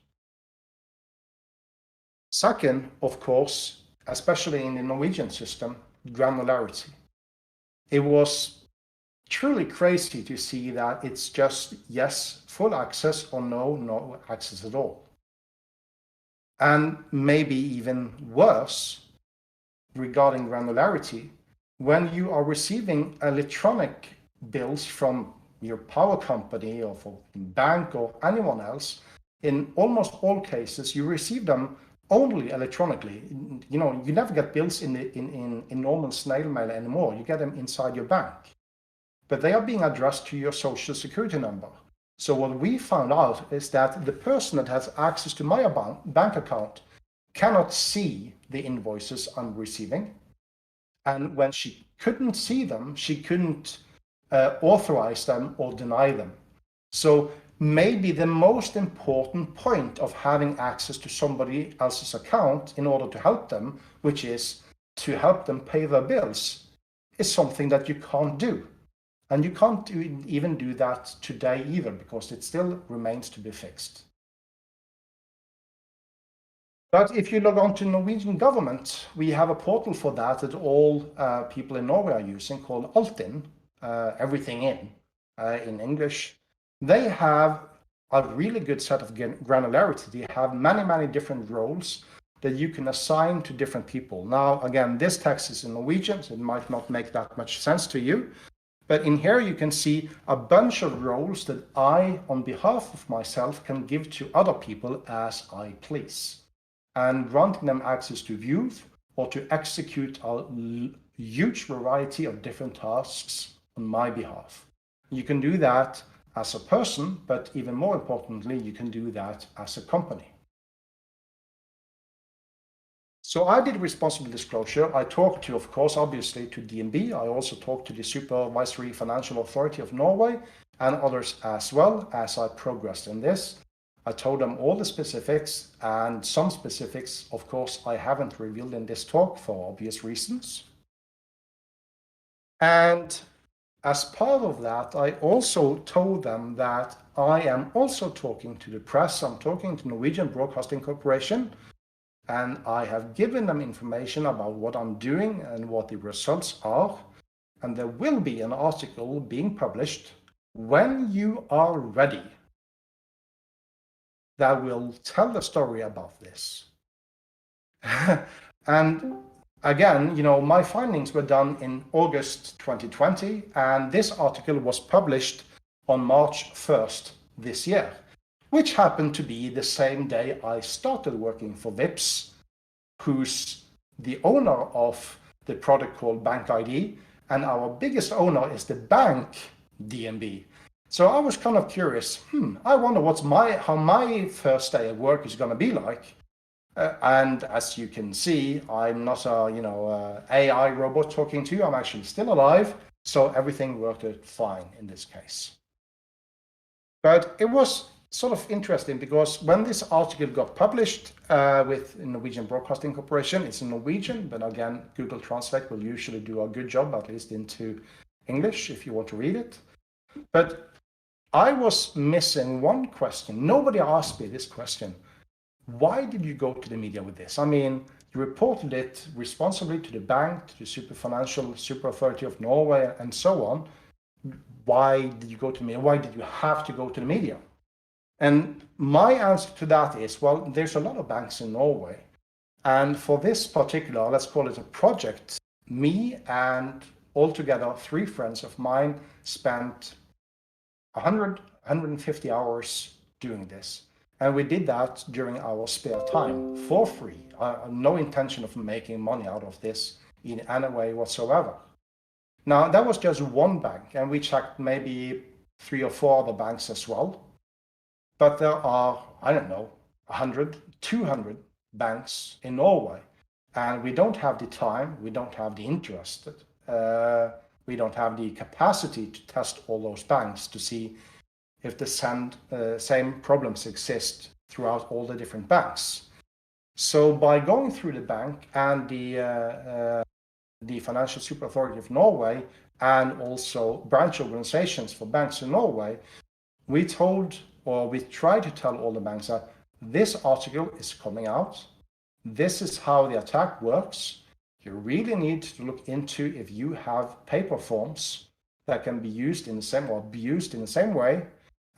Second, of course, especially in the Norwegian system, granularity. It was truly crazy to see that it's just yes, full access, or no access at all. And maybe even worse, regarding granularity, when you are receiving electronic bills from your power company or from bank or anyone else, in almost all cases, you receive them only electronically. You never get bills in normal snail mail anymore. You get them inside your bank. But they are being addressed to your social security number. So what we found out is that the person that has access to my bank account cannot see the invoices I'm receiving. And when she couldn't see them, she couldn't authorize them or deny them. So maybe the most important point of having access to somebody else's account in order to help them, which is to help them pay their bills, is something that you can't do. And you can't even do that today either, because it still remains to be fixed. But if you log on to Norwegian government, we have a portal for that all people in Norway are using called Altinn, everything in English. They have a really good set of granularity. They have many, many different roles that you can assign to different people. Now, again, this text is in Norwegian, so it might not make that much sense to you. But in here, you can see a bunch of roles that I, on behalf of myself, can give to other people as I please, and granting them access to views or to execute a huge variety of different tasks on my behalf. You can do that as a person, but even more importantly, you can do that as a company. So I did responsible disclosure. I talked to, of course, obviously to DNB. I also talked to the Supervisory Financial Authority of Norway and others as well as I progressed in this. I told them all the specifics, and some specifics, of course, I haven't revealed in this talk for obvious reasons. And as part of that, I also told them that I am also talking to the press. I'm talking to Norwegian Broadcasting Corporation, and I have given them information about what I'm doing and what the results are. And there will be an article being published when you are ready that will tell the story about this. And again, my findings were done in August 2020, and this article was published on March 1st this year, which happened to be the same day I started working for Vipps, who's the owner of the product called Bank ID, and our biggest owner is the bank DNB. So I was kind of curious, I wonder how my first day at work is going to be like. And as you can see, I'm not a AI robot talking to you. I'm actually still alive, so everything worked out fine in this case. But it was sort of interesting because when this article got published with Norwegian Broadcasting Corporation, it's in Norwegian, but again, Google Translate will usually do a good job, at least into English, if you want to read it. But I was missing one question. Nobody asked me this question. Why did you go to the media with this? I mean, you reported it responsibly to the bank, to the Super Authority of Norway, and so on. Why did you go to media? Why did you have to go to the media? And my answer to that is, well, there's a lot of banks in Norway. And for this particular, let's call it a project, me and altogether 3 friends of mine spent 150 hours doing this. And we did that during our spare time for free. No intention of making money out of this in any way whatsoever. Now, that was just one bank, and we checked maybe 3 or 4 other banks as well. But there are, 100, 200 banks in Norway. And we don't have the time, we don't have the interest, we don't have the capacity to test all those banks to see if the same problems exist throughout all the different banks. So by going through the bank and the Financial Super Authority of Norway and also branch organizations for banks in Norway, we tried to tell all the banks that this article is coming out. This is how the attack works. You really need to look into if you have paper forms that can be used in the same or abused in the same way,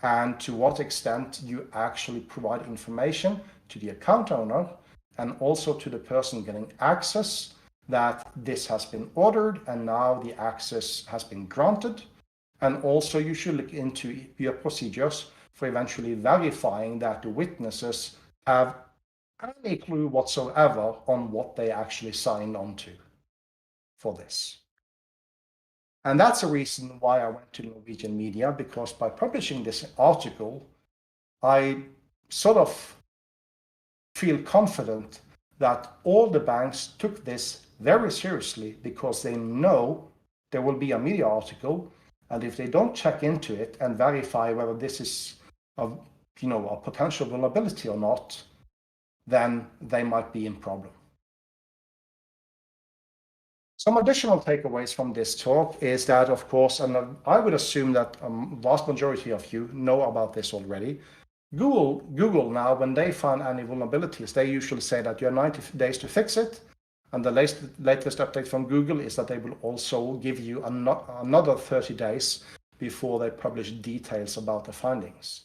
and to what extent you actually provide information to the account owner and also to the person getting access that this has been ordered and now the access has been granted. And also you should look into your procedures for eventually verifying that the witnesses have any clue whatsoever on what they actually signed on to for this. And that's a reason why I went to Norwegian media, because by publishing this article, I sort of feel confident that all the banks took this very seriously because they know there will be a media article, and if they don't check into it and verify whether this is a potential vulnerability or not, then they might be in problem. Some additional takeaways from this talk is that, of course, and I would assume that a vast majority of you know about this already, Google now, when they find any vulnerabilities, they usually say that you have 90 days to fix it. And the latest update from Google is that they will also give you another 30 days before they publish details about the findings.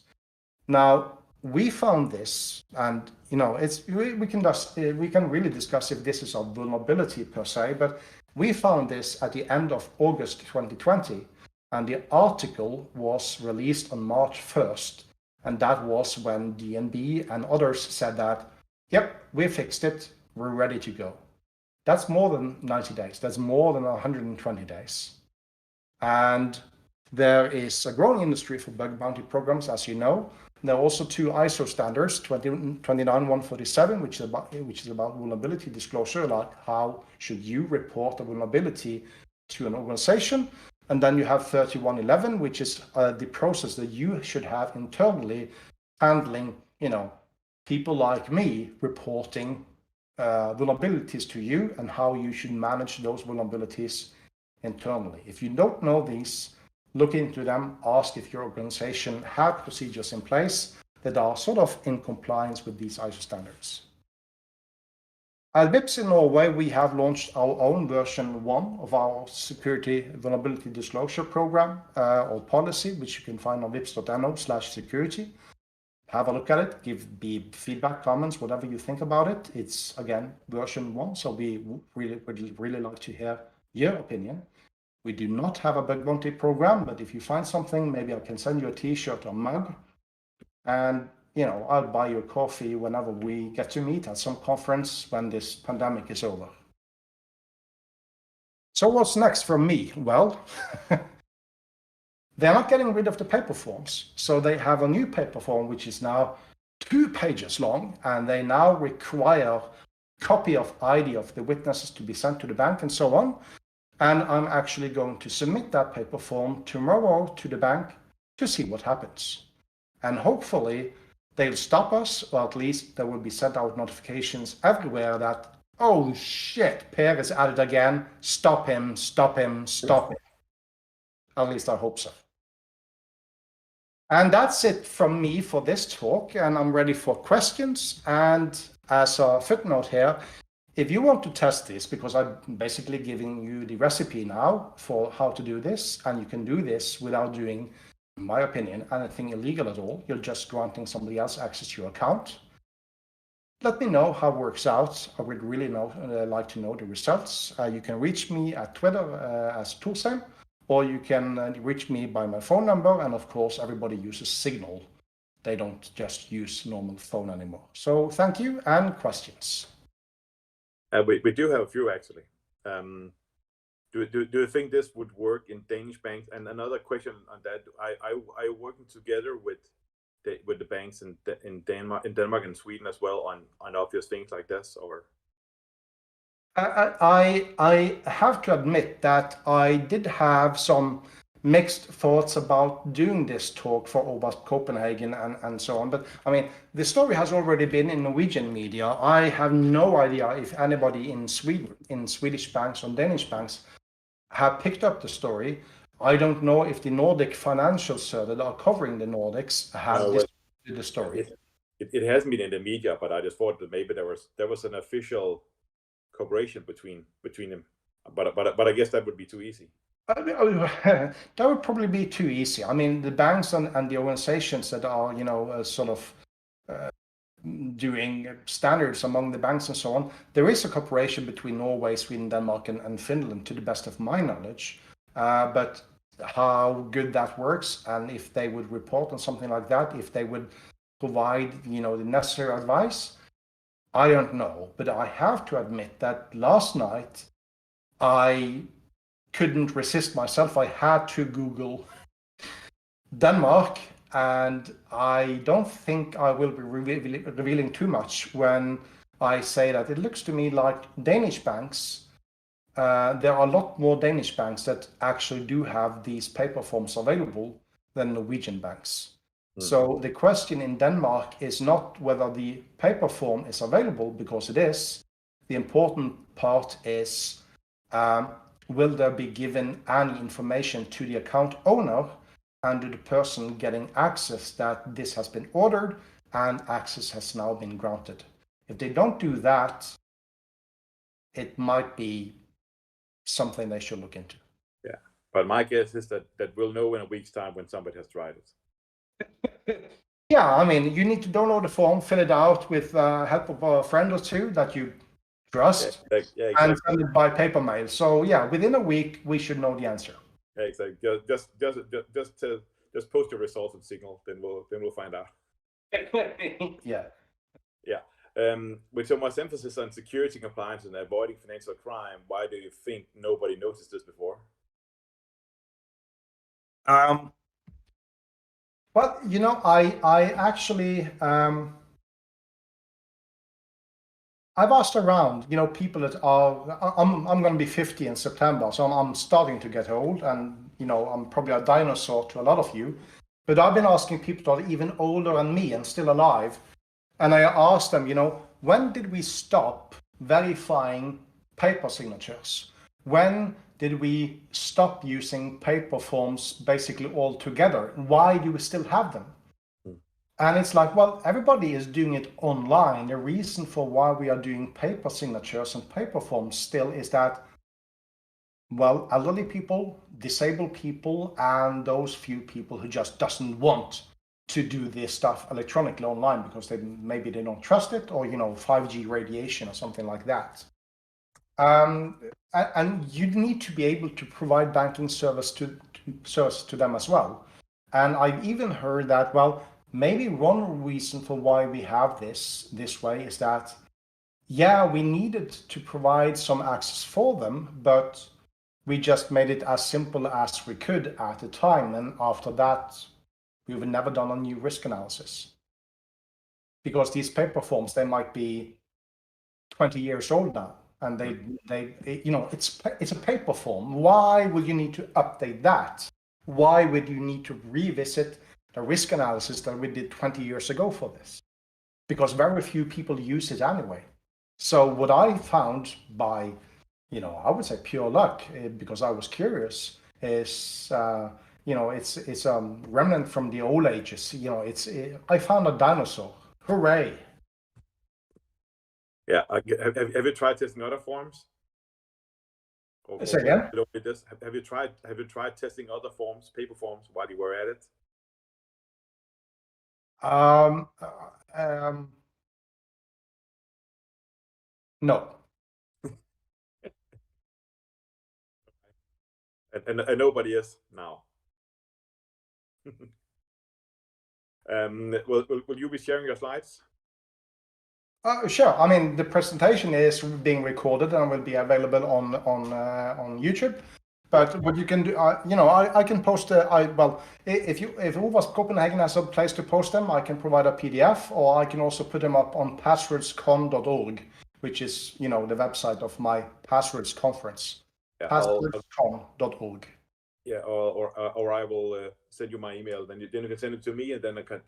Now, we found this, and we can really discuss if this is a vulnerability per se, but we found this at the end of August 2020, and the article was released on March 1st, and that was when DNB and others said that, yep, we fixed it, we're ready to go. That's more than 90 days. That's more than 120 days. And there is a growing industry for bug bounty programs, as you know. There are also two ISO standards, 29147, which is about vulnerability disclosure, like how should you report a vulnerability to an organization. And then you have 3111, which is the process that you should have internally handling, people like me reporting vulnerabilities to you and how you should manage those vulnerabilities internally. If you don't know these, look into them, ask if your organization have procedures in place that are sort of in compliance with these ISO standards. At VIPS in Norway, we have launched our own version 1 of our security vulnerability disclosure program or policy, which you can find on vips.no/security. Have a look at it, give feedback, comments, whatever you think about it. It's, again, version 1, so we would really like to hear your opinion. We do not have a bug bounty program, but if you find something, maybe I can send you a t-shirt or mug, and I'll buy you a coffee whenever we get to meet at some conference when this pandemic is over. So what's next from me? Well, they're not getting rid of the paper forms. So they have a new paper form, which is now 2 pages long, and they now require copy of ID of the witnesses to be sent to the bank and so on. And I'm actually going to submit that paper form tomorrow to the bank to see what happens. And hopefully they'll stop us, or at least there will be sent out notifications everywhere that, oh shit, Per is at it again, stop him, stop him, stop him. At least I hope so. And that's it from me for this talk, and I'm ready for questions. And as a footnote here, if you want to test this, because I'm basically giving you the recipe now for how to do this, and you can do this without doing, in my opinion, anything illegal at all. You're just granting somebody else access to your account. Let me know how it works out. I would really like to know the results. You can reach me at Twitter as Thorsheim, or you can reach me by my phone number. And of course, everybody uses Signal. They don't just use normal phone anymore. So thank you, and questions. We do have a few, actually. Do you think this would work in Danish banks? And another question on that: are you working together with the banks in Denmark and Sweden as well on obvious things like this, or? I have to admit that I did have some mixed thoughts about doing this talk for Obast Copenhagen and so on. But I mean, the story has already been in Norwegian media. I have no idea if anybody in Sweden, in Swedish banks or Danish banks, have picked up the story. I don't know if the Nordic financial services that are covering the Nordics have distributed the story. It hasn't been in the media, but I just thought that maybe there was an official cooperation between them. But I guess that would be too easy. That would probably be too easy. I mean, the banks and the organizations that are, doing standards among the banks and so on, there is a cooperation between Norway, Sweden, Denmark, and Finland, to the best of my knowledge. But how good that works, and if they would report on something like that, if they would provide, the necessary advice, I don't know. But I have to admit that last night I couldn't resist myself. I had to Google Denmark, and I don't think I will be revealing too much when I say that it looks to me like Danish banks, there are a lot more Danish banks that actually do have these paper forms available than Norwegian banks. Mm. So the question in Denmark is not whether the paper form is available, because it is. The important part is, will there be given any information to the account owner and to the person getting access that this has been ordered and access has now been granted. If they don't do that, it might be something they should look into. Yeah, but my guess is that we'll know in a week's time when somebody has tried it. Yeah, I mean, you need to download the form, fill it out with help of a friend or two that you trust, Yeah, exactly. and send it by paper mail. So yeah, within a week we should know the answer. Yeah, exactly. Just post your results on Signal, then we'll find out. Yeah. Yeah. With so much emphasis on security compliance and avoiding financial crime, why do you think nobody noticed this before? Well, you know, I actually I've asked around, you know, people that are I'm going to be 50 in September, so I'm starting to get old, and you know, I'm probably a dinosaur to a lot of you. But I've been asking people that are even older than me and still alive, and I asked them, you know, when did we stop verifying paper signatures? When did we stop using paper forms basically altogether? Why do we still have them? And it's like, well, everybody is doing it online. The reason for why we are doing paper signatures and paper forms still is that, well, elderly people, disabled people, and those few people who just doesn't want to do this stuff electronically online because maybe they don't trust it, or, you know, 5G radiation or something like that. And you need to be able to provide banking service to them as well. And I've even heard that, well, maybe one reason for why we have this way is that, yeah, we needed to provide some access for them, but we just made it as simple as we could at the time. And after that, we've never done a new risk analysis. Because these paper forms, they might be 20 years old now. And they you know, it's a paper form. Why would you need to update that? Why would you need to revisit the risk analysis that we did 20 years ago for this? Because very few people use it anyway. So what I found by, you know, I would say pure luck, because I was curious, is, you know, it's a remnant from the old ages. You know, I found a dinosaur. Hooray! Yeah, have you tried testing other forms? Say again? Have you tried testing other forms, paper forms, while you were at it? No. And nobody is now. Will you be sharing your slides? Sure. I mean, the presentation is being recorded and will be available on YouTube. But what you can do, you know, I can post. Well, if Uvas Copenhagen has a place to post them, I can provide a PDF, or I can also put them up on passwordscon.org, which is, you know, the website of my passwords conference. Yeah, passwordscon.org. Yeah, or I will send you my email. Then you can send it to me, and then we can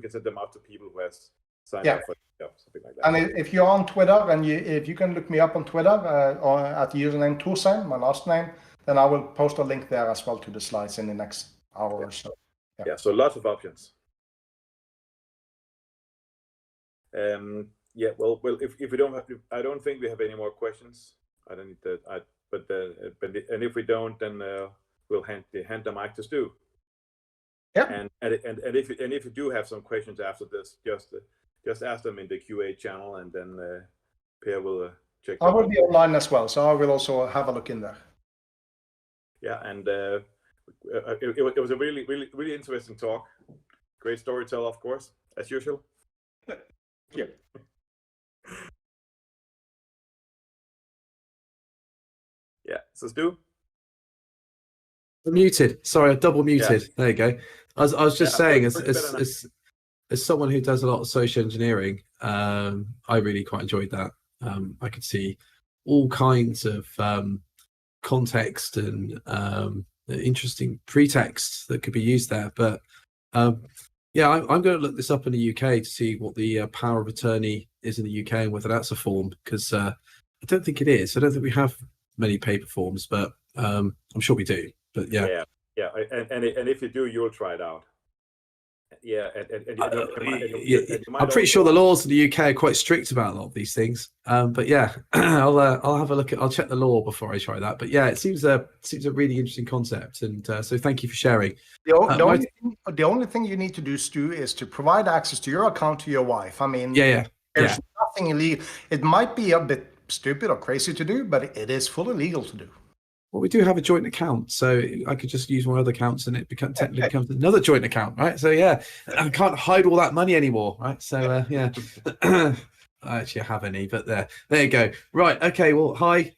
send them out to people who has signed up for something like that. And if you're on Twitter, and if you can look me up on Twitter or at the username Thorsheim, my last name, then I will post a link there as well to the slides in the next hour or so. Yeah, so lots of options. Yeah, well, if we don't have, I don't think we have any more questions. I don't need that. But if we don't, then we'll hand the mic to Stu. Yeah. And if you do have some questions after this, just ask them in the QA channel, and then Per will check. I will be online as well, so I will also have a look in there. Yeah, and it was a really interesting talk. Great storyteller, of course, as usual. Yeah. Yeah. So Stu? I'm muted. Sorry, I double muted. Yeah. There you go. I was just saying, as someone who does a lot of social engineering, I really quite enjoyed that. I could see all kinds of context and interesting pretext that could be used there. But yeah, I'm going to look this up in the UK to see what the power of attorney is in the UK and whether that's a form, because I don't think it is. I don't think we have many paper forms, but I'm sure we do. But yeah. Yeah, and if you do, you'll try it out. Yeah, and you might I'm pretty sure also- the laws in the UK are quite strict about a lot of these things. But yeah, I'll have a look I'll check the law before I try that. But yeah, it seems a really interesting concept, and so thank you for sharing. The only thing you need to do, Stu, is to provide access to your account to your wife. I mean, Yeah. there's nothing illegal. It might be a bit stupid or crazy to do, but it is fully legal to do. Well, we do have a joint account, so I could just use one of the accounts, and it technically becomes another joint account, right? So yeah, I can't hide all that money anymore, right? So yeah, I actually have any, but there you go. Right, okay. Well, hi.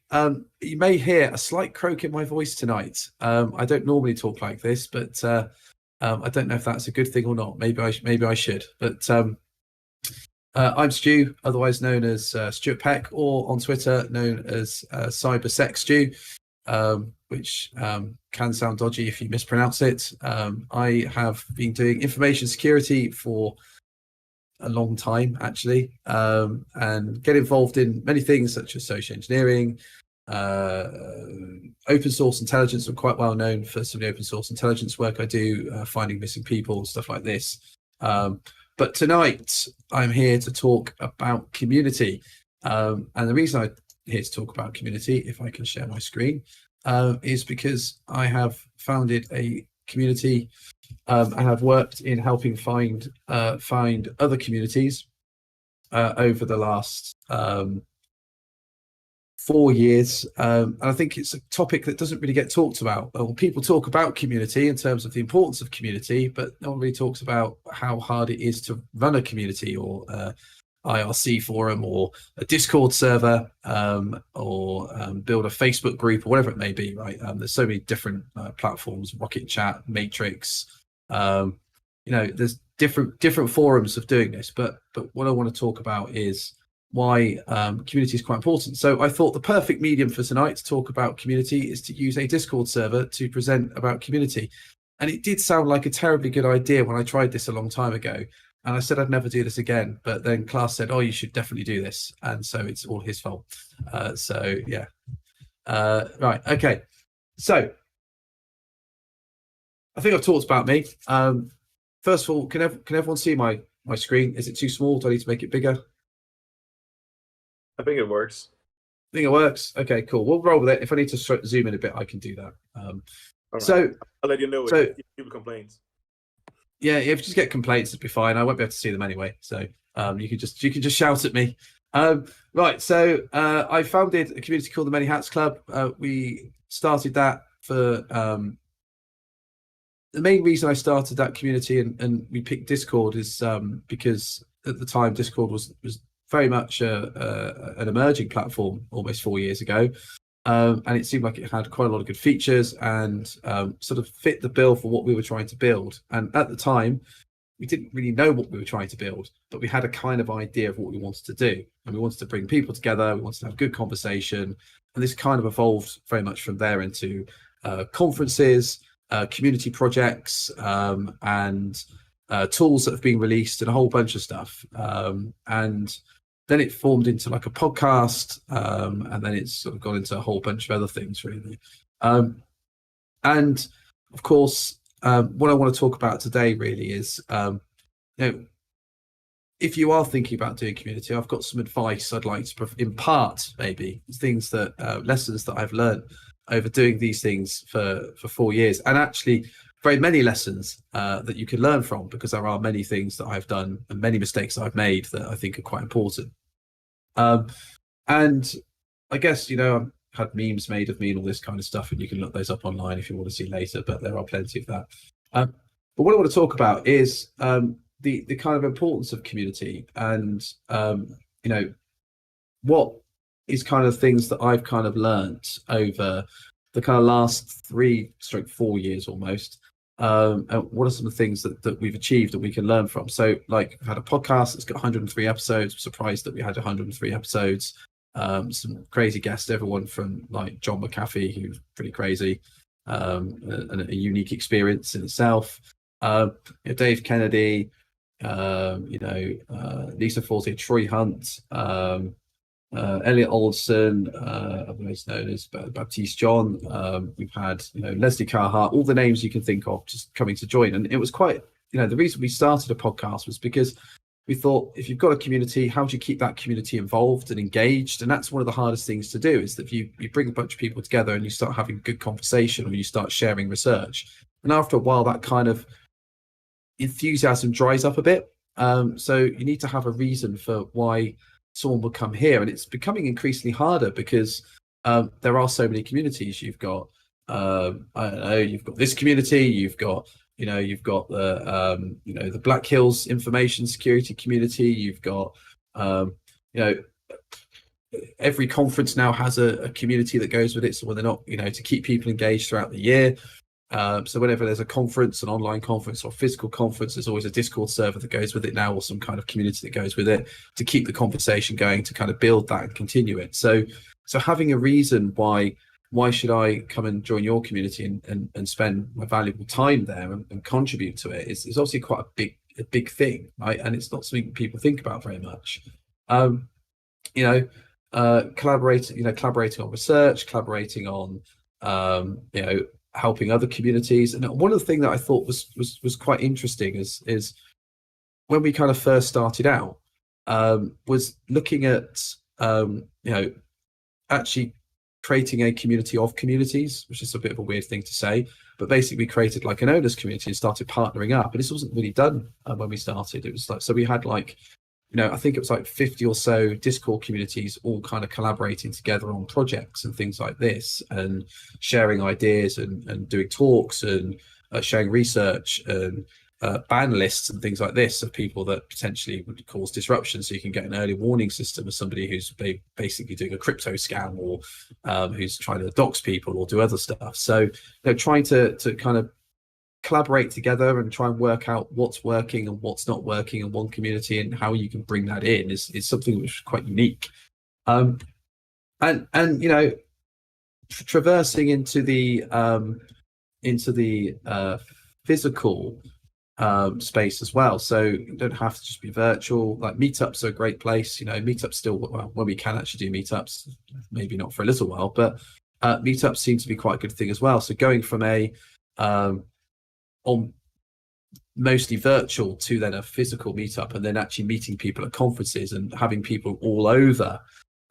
You may hear a slight croak in my voice tonight. I don't normally talk like this, but I don't know if that's a good thing or not. Maybe I should. But I'm Stu, otherwise known as Stuart Peck, or on Twitter known as Cybersex Stu. Which can sound dodgy if you mispronounce it. I have been doing information security for a long time, actually, and get involved in many things such as social engineering, open source intelligence. I'm quite well known for some of the open source intelligence work I do, finding missing people, stuff like this. But tonight I'm here to talk about community. And the reason I'm here to talk about community, if I can share my screen, is because I have founded a community. I have worked in helping find other communities over the last 4 years, and I think it's a topic that doesn't really get talked about. Well, people talk about community in terms of the importance of community, but no one really talks about how hard it is to run a community, or IRC forum, or a Discord server, or build a Facebook group, or whatever it may be, right? There's so many different platforms, Rocket Chat, Matrix, there's different forums of doing this, but what I want to talk about is why community is quite important. So I thought the perfect medium for tonight to talk about community is to use a Discord server to present about community. And it did sound like a terribly good idea when I tried this a long time ago. And I said I'd never do this again, but then Klaas said, "Oh, you should definitely do this," and so it's all his fault. So yeah, right, okay. So I think I've talked about me. First of all, can everyone see my screen? Is it too small? Do I need to make it bigger? I think it works. I think it works. Okay, cool. We'll roll with it. If I need to zoom in a bit, I can do that. Right. So I'll let you know if people complain. Yeah, if you just get complaints, it'd be fine. I won't be able to see them anyway, so you can just shout at me. Right, so I founded a community called the Many Hats Club. We started that for the main reason I started that community and we picked Discord is because at the time Discord was very much an emerging platform almost 4 years ago. And it seemed like it had quite a lot of good features and sort of fit the bill for what we were trying to build. And at the time, we didn't really know what we were trying to build, but we had a kind of idea of what we wanted to do. And we wanted to bring people together, we wanted to have good conversation. And this kind of evolved very much from there into conferences, community projects, and tools that have been released, and a whole bunch of stuff. And then it formed into like a podcast, and then it's sort of gone into a whole bunch of other things, really. And of course, what I want to talk about today really is, if you are thinking about doing community, I've got some advice I'd like to impart, maybe things that lessons that I've learned over doing these things for 4 years, and actually very many lessons that you can learn from, because there are many things that I've done and many mistakes I've made that I think are quite important. And I guess, I've had memes made of me and all this kind of stuff, and you can look those up online if you want to see later, but there are plenty of that. But what I want to talk about is the kind of importance of community, and what is kind of things that I've kind of learnt over the kind of last 3-4 years almost. And what are some of the things that we've achieved and we can learn from? So, like, I've had a podcast that's got 103 episodes. I'm surprised that we had 103 episodes. Some crazy guests, everyone from like John McAfee, who's pretty crazy, and a unique experience in itself. Dave Kennedy, Lisa Forte, Troy Hunt, Elliot Olson, otherwise known as Baptiste John. We've had Leslie Carhart, all the names you can think of just coming to join. And it was quite, the reason we started a podcast was because we thought, if you've got a community, how do you keep that community involved and engaged? And that's one of the hardest things to do, is that if you bring a bunch of people together and you start having good conversation, or you start sharing research, and after a while that kind of enthusiasm dries up a bit. So you need to have a reason for why someone will come here, and it's becoming increasingly harder because there are so many communities. You've got I don't know, you've got this community, you've got the the Black Hills information security community, you've got every conference now has a community that goes with it, so when they're not, to keep people engaged throughout the year. So whenever there's a conference, an online conference or physical conference, there's always a Discord server that goes with it now, or some kind of community that goes with it, to keep the conversation going, to kind of build that and continue it. So having a reason why should I come and join your community and spend my valuable time there and contribute to it is obviously quite a big thing, right? And it's not something people think about very much. Collaborating on research, collaborating on helping other communities. And one of the things that I thought was quite interesting is when we kind of first started out, was looking at actually creating a community of communities, which is a bit of a weird thing to say, but basically we created like an owners community and started partnering up. And this wasn't really done when we started. It was like, so we had like, I think it was like 50 or so Discord communities all kind of collaborating together on projects and things like this, and sharing ideas and doing talks and sharing research and ban lists and things like this of people that potentially would cause disruption. So you can get an early warning system of somebody who's basically doing a crypto scam, or who's trying to dox people or do other stuff. So trying to kind of collaborate together and try and work out what's working and what's not working in one community, and how you can bring that in is something which is quite unique. And traversing into the physical space as well. So you don't have to just be virtual. Like meetups are a great place. Meetups still, well, when we can actually do meetups, maybe not for a little while, but meetups seem to be quite a good thing as well. So going from on mostly virtual to then a physical meetup, and then actually meeting people at conferences and having people all over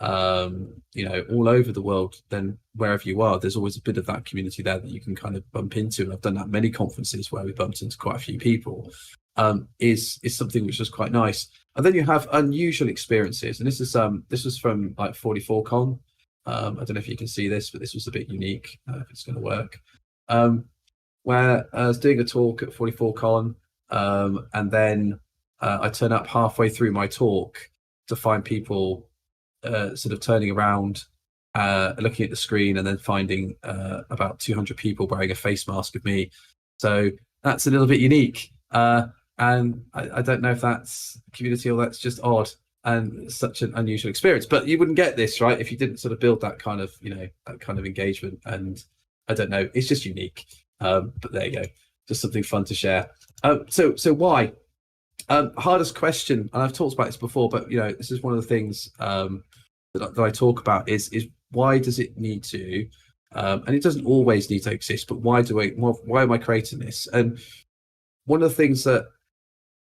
the world, then wherever you are, there's always a bit of that community there that you can kind of bump into. And I've done that many conferences where we bumped into quite a few people. Is something which was quite nice. And then you have unusual experiences, and this was from like 44Con. I don't know if you can see this, but this was a bit unique, if it's going to work. Where I was doing a talk at 44Con, and then I turn up halfway through my talk to find people sort of turning around, looking at the screen, and then finding about 200 people wearing a face mask of me. So that's a little bit unique. And I don't know if that's community or that's just odd and such an unusual experience. But you wouldn't get this, right, if you didn't sort of build that kind of, that kind of engagement. And I don't know, it's just unique. But there you go, just something fun to share. So why? Hardest question, and I've talked about this before, but this is one of the things that I talk about is why does it need to, and it doesn't always need to exist, but why am I creating this? And one of the things that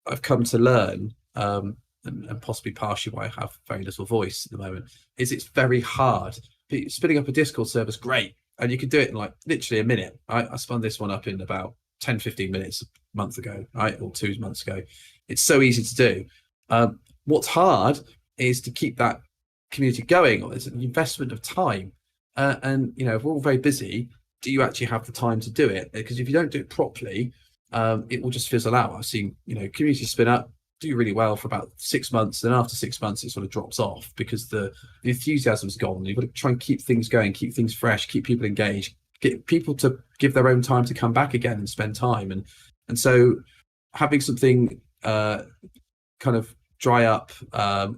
I've come to learn, and possibly partially why I have very little voice at the moment, is it's very hard. Spinning up a Discord server is great, and you can do it in like literally a minute. I spun this one up in about 10-15 minutes a month ago, right, or 2 months ago. It's so easy to do. What's hard is to keep that community going. It's an investment of time, and if we're all very busy, do you actually have the time to do it? Because if you don't do it properly, it will just fizzle out. I've seen communities spin up, do really well for about 6 months, then after 6 months it sort of drops off because the enthusiasm's gone. You've got to try and keep things going, keep things fresh, keep people engaged, get people to give their own time to come back again and spend time. And so having something kind of dry up,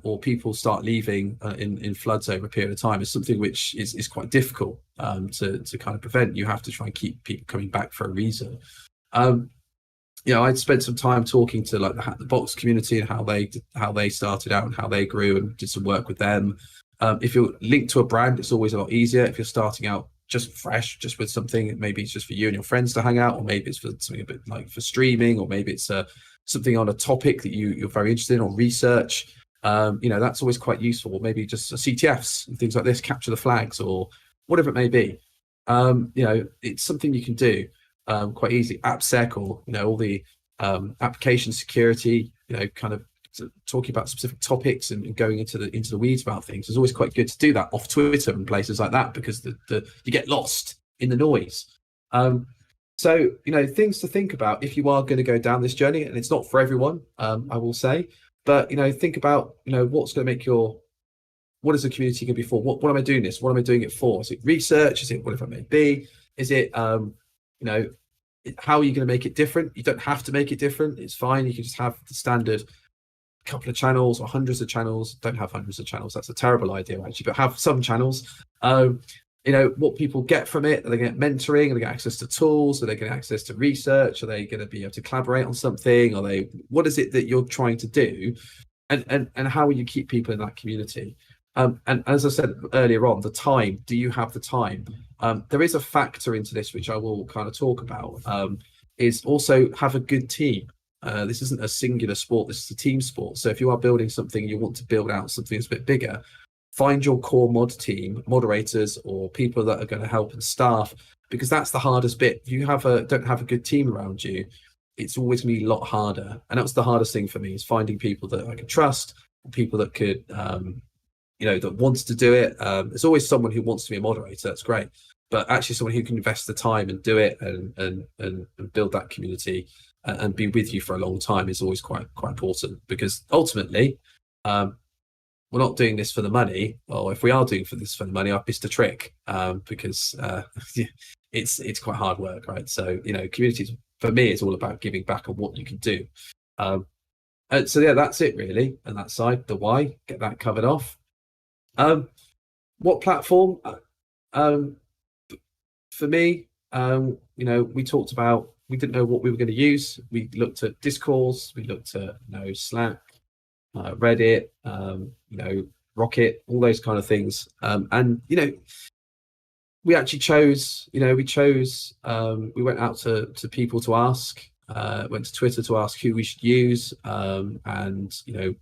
or people start leaving in floods over a period of time is something which is quite difficult to kind of prevent. You have to try and keep people coming back for a reason. I'd spent some time talking to like the Box community and how they started out and how they grew, and did some work with them. If you're linked to a brand, it's always a lot easier. If you're starting out just fresh, just with something, maybe it's just for you and your friends to hang out, or maybe it's for something a bit like for streaming, or maybe it's something on a topic that you're very interested in, or research. That's always quite useful. Or maybe just CTFs and things like this, capture the flags, or whatever it may be. It's something you can do quite easily. AppSec, or all the application security. Kind of talking about specific topics and going into the weeds about things. It's always quite good to do that off Twitter and places like that, because you get lost in the noise. So things to think about if you are going to go down this journey, and it's not for everyone, I will say, but think about what's going to make what is the community going to be for? What am I doing this? What am I doing it for? Is it research? Is it whatever it may be? Is it how are you going to make it different? You don't have to make it different. It's fine. You can just have the standard couple of channels or hundreds of channels. Don't have hundreds of channels. That's a terrible idea, actually, but have some channels. What people get from it. Are they going to get mentoring? Are they get access to tools? Are they getting access to research? Are they going to be able to collaborate on something? What is it that you're trying to do? And how will you keep people in that community? And as I said earlier on, the time, do you have the time? There is a factor into this, which I will kind of talk about, is also have a good team. This isn't a singular sport, this is a team sport. So if you are building something, you want to build out something that's a bit bigger, find your core mod team, moderators, or people that are going to help and staff, because that's the hardest bit. If you don't have a good team around you, it's always going to be a lot harder. And that was the hardest thing for me, is finding people that I could trust, people that could, that wants to do it. There's always someone who wants to be a moderator, that's great. But actually someone who can invest the time and do it and build that community and be with you for a long time is always quite important, because ultimately we're not doing this for the money, or if we are doing this for the money, I've missed a trick, because it's quite hard work, right? So communities for me is all about giving back on what you can do. And so yeah, that's it really. And that side, the why, get that covered off. What platform? For me, we talked about, we didn't know what we were going to use. We looked at Discourse, we looked at Slack, Reddit, Rocket, all those kind of things. And we actually chose, we went out to people to ask, went to Twitter to ask who we should use, and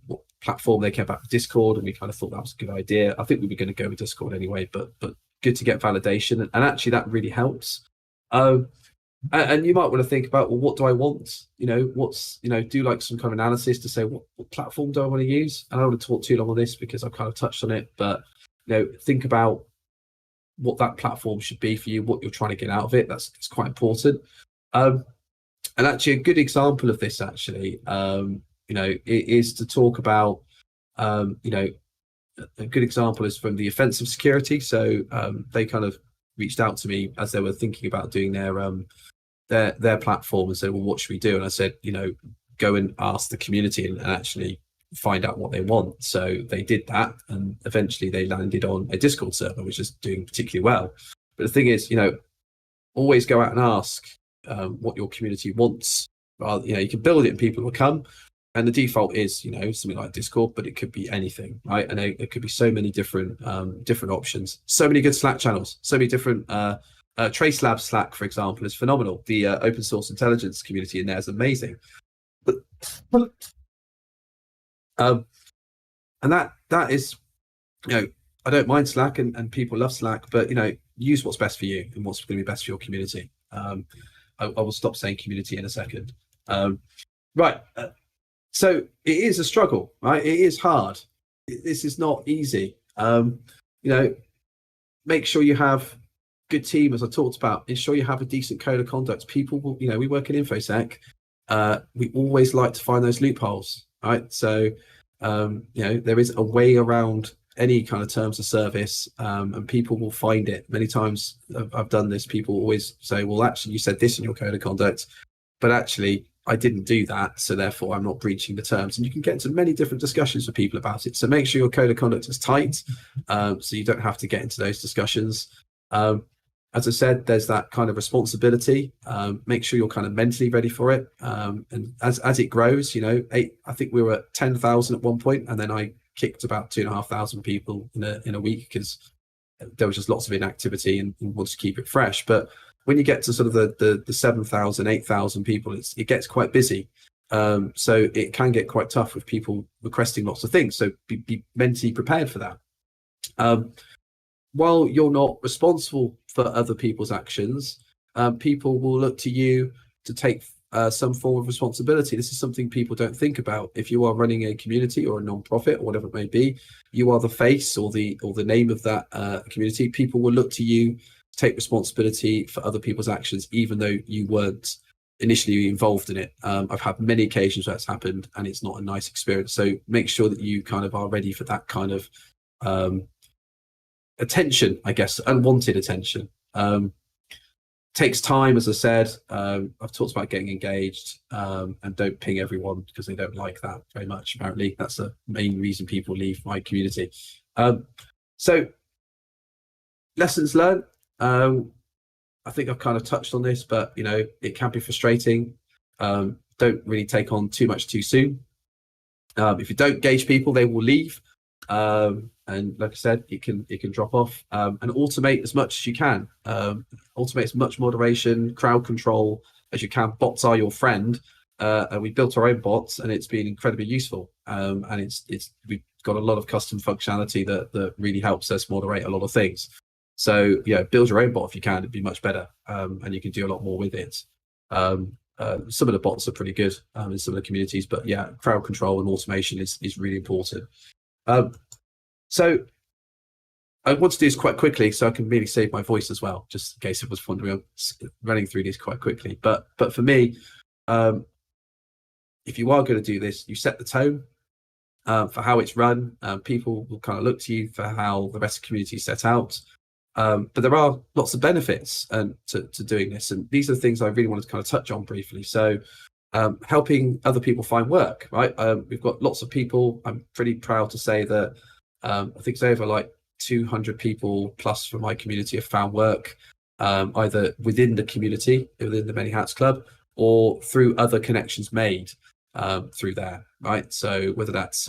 what platform they came back with Discord, and we kind of thought that was a good idea. I think we were going to go with Discord anyway, but good to get validation, and actually that really helps. And you might want to think about, well, what do I want? Do like some kind of analysis to say what platform do I want to use? And I don't want to talk too long on this because I've kind of touched on it, but think about what that platform should be for you, what you're trying to get out of it. That's quite important. And actually, a good example of this, actually, it is to talk about, a good example is from the offensive security. So they kind of reached out to me as they were thinking about doing their platform and said, well, what should we do? And I said, go and ask the community and actually find out what they want. So they did that, and eventually they landed on a Discord server, which is doing particularly well. But the thing is, always go out and ask what your community wants. You can build it and people will come. And the default is, something like Discord, but it could be anything, right? And it could be so many different options. So many good Slack channels, so many different. Tracelab Slack, for example, is phenomenal. The open source intelligence community in there is amazing. And that is, I don't mind Slack, and people love Slack, but use what's best for you and what's going to be best for your community. I will stop saying community in a second. Right. So it is a struggle, right? It is hard. This is not easy. Make sure you have good team, as I talked about. Ensure you have a decent code of conduct. People will, we work in InfoSec. We always like to find those loopholes, right? So, there is a way around any kind of terms of service, and people will find it. Many times I've done this. People always say, well, actually, you said this in your code of conduct, but actually, I didn't do that, so therefore I'm not breaching the terms. And you can get into many different discussions with people about it. So make sure your code of conduct is tight, so you don't have to get into those discussions. As I said, there's that kind of responsibility. Make sure you're kind of mentally ready for it. And as it grows, I think we were at 10,000 at one point, and then I kicked about 2,500 people in a week because there was just lots of inactivity and wanted to keep it fresh. But when you get to sort of the 7,000, 8,000 people, it gets quite busy. So it can get quite tough with people requesting lots of things. So be mentally prepared for that. While you're not responsible for other people's actions, people will look to you to take some form of responsibility. This is something people don't think about. If you are running a community or a non-profit or whatever it may be, you are the face or the name of that community. People will look to you to take responsibility for other people's actions, even though you weren't initially involved in it. I've had many occasions where that's happened, and it's not a nice experience. So make sure that you kind of are ready for that kind of attention, I guess, unwanted attention. Takes time, as I said. I've talked about getting engaged, and don't ping everyone because they don't like that very much. Apparently, that's the main reason people leave my community. So, lessons learned. I think I've kind of touched on this, but it can be frustrating. Don't really take on too much too soon. If you don't gauge people, they will leave. And like I said, it can drop off, and automate as much as you can. Automate as much moderation, crowd control as you can. Bots are your friend, and we built our own bots, and it's been incredibly useful. And we've got a lot of custom functionality that really helps us moderate a lot of things. So build your own bot if you can. It'd be much better, and you can do a lot more with it. Some of the bots are pretty good in some of the communities, but crowd control and automation is really important. So I want to do this quite quickly so I can really save my voice as well, just in case it was wondering. I'm running through this quite quickly. But for me, if you are going to do this, you set the tone for how it's run. People will kind of look to you for how the rest of the community is set out. But there are lots of benefits to doing this. And these are the things I really wanted to kind of touch on briefly. So helping other people find work, right? We've got lots of people. I'm pretty proud to say that I think it's over like 200 people plus from my community have found work, either within the community, within the Many Hats Club, or through other connections made through there, right? So whether that's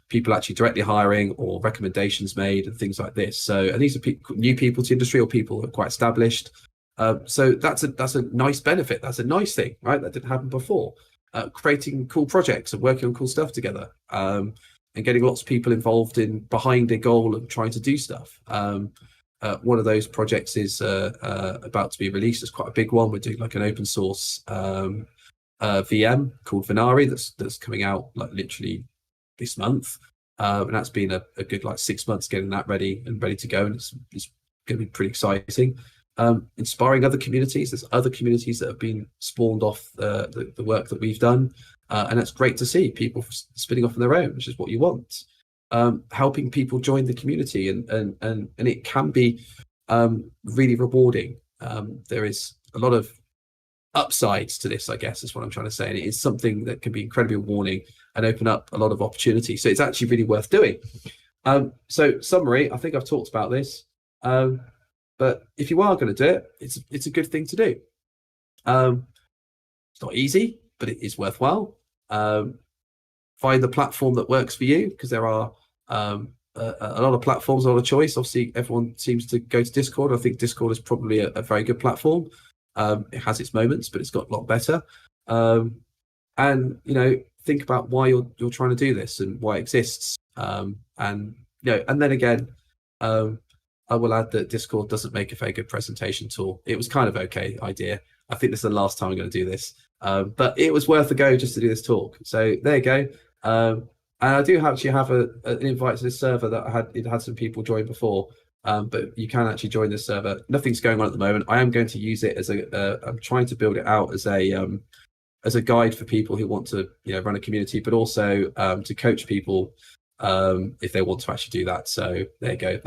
people actually directly hiring or recommendations made and things like this. So, and these are new people to industry or people who are quite established. So that's a nice benefit. That's a nice thing, right? That didn't happen before. Creating cool projects and working on cool stuff together, and getting lots of people involved behind a goal and trying to do stuff. One of those projects is about to be released. It's quite a big one. We're doing like an open source VM called Venari that's coming out like literally this month, and that's been a good like 6 months getting that ready to go, and it's going to be pretty exciting. Inspiring other communities. There's other communities that have been spawned off the work that we've done, and that's great to see people spinning off on their own, which is what you want. Helping people join the community, and it can be really rewarding. There is a lot of upsides to this, I guess, is what I'm trying to say, and it is something that can be incredibly rewarding and open up a lot of opportunity. So it's actually really worth doing. So summary, I think I've talked about this. But if you are going to do it, it's a good thing to do. It's not easy, but it is worthwhile. Find the platform that works for you, because there are a lot of platforms, a lot of choice. Obviously, everyone seems to go to Discord. I think Discord is probably a very good platform. It has its moments, but it's got a lot better. And think about why you're trying to do this and why it exists. And then again, I will add that Discord doesn't make a very good presentation tool. It was kind of okay idea. I think this is the last time I'm going to do this, but it was worth a go just to do this talk. So there you go. And I do actually have an invite to this server that it had some people join before, but you can actually join this server. Nothing's going on at the moment. I am going to use it as I'm trying to build it out as a guide for people who want to run a community, but also to coach people if they want to actually do that. So there you go.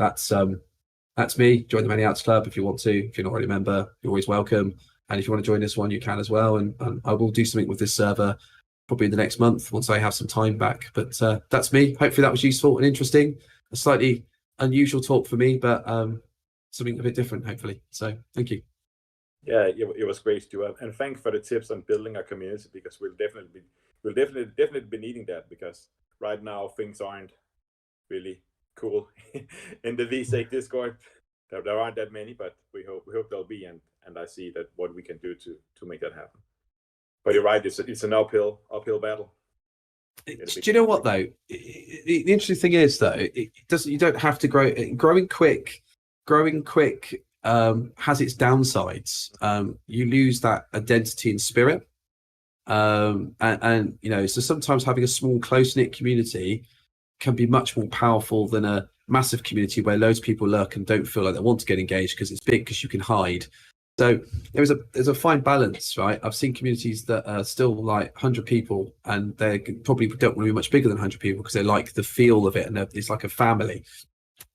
That's me. Join the Many Hats Club if you want to. If you're not already a member, you're always welcome. And if you want to join this one, you can as well. And I will do something with this server probably in the next month once I have some time back. But that's me. Hopefully that was useful and interesting. A slightly unusual talk for me, but something a bit different, hopefully. So thank you. Yeah, it was great, Stuart. And thanks for the tips on building a community, because we'll definitely be needing that, because right now things aren't really cool in the V6 Discord. There aren't that many, but we hope there'll be, and I see that what we can do to make that happen. But you're right, it's an uphill battle. Do you know what though? The interesting thing is though, it doesn't. You don't have to grow. Growing quick has its downsides. You lose that identity and spirit, and you know. So sometimes having a small, close knit community can be much more powerful than a massive community where loads of people lurk and don't feel like they want to get engaged because it's big, because you can hide. So there's a fine balance, right? I've seen communities that are still like 100 people, and they probably don't want to be much bigger than 100 people because they like the feel of it, and it's like a family.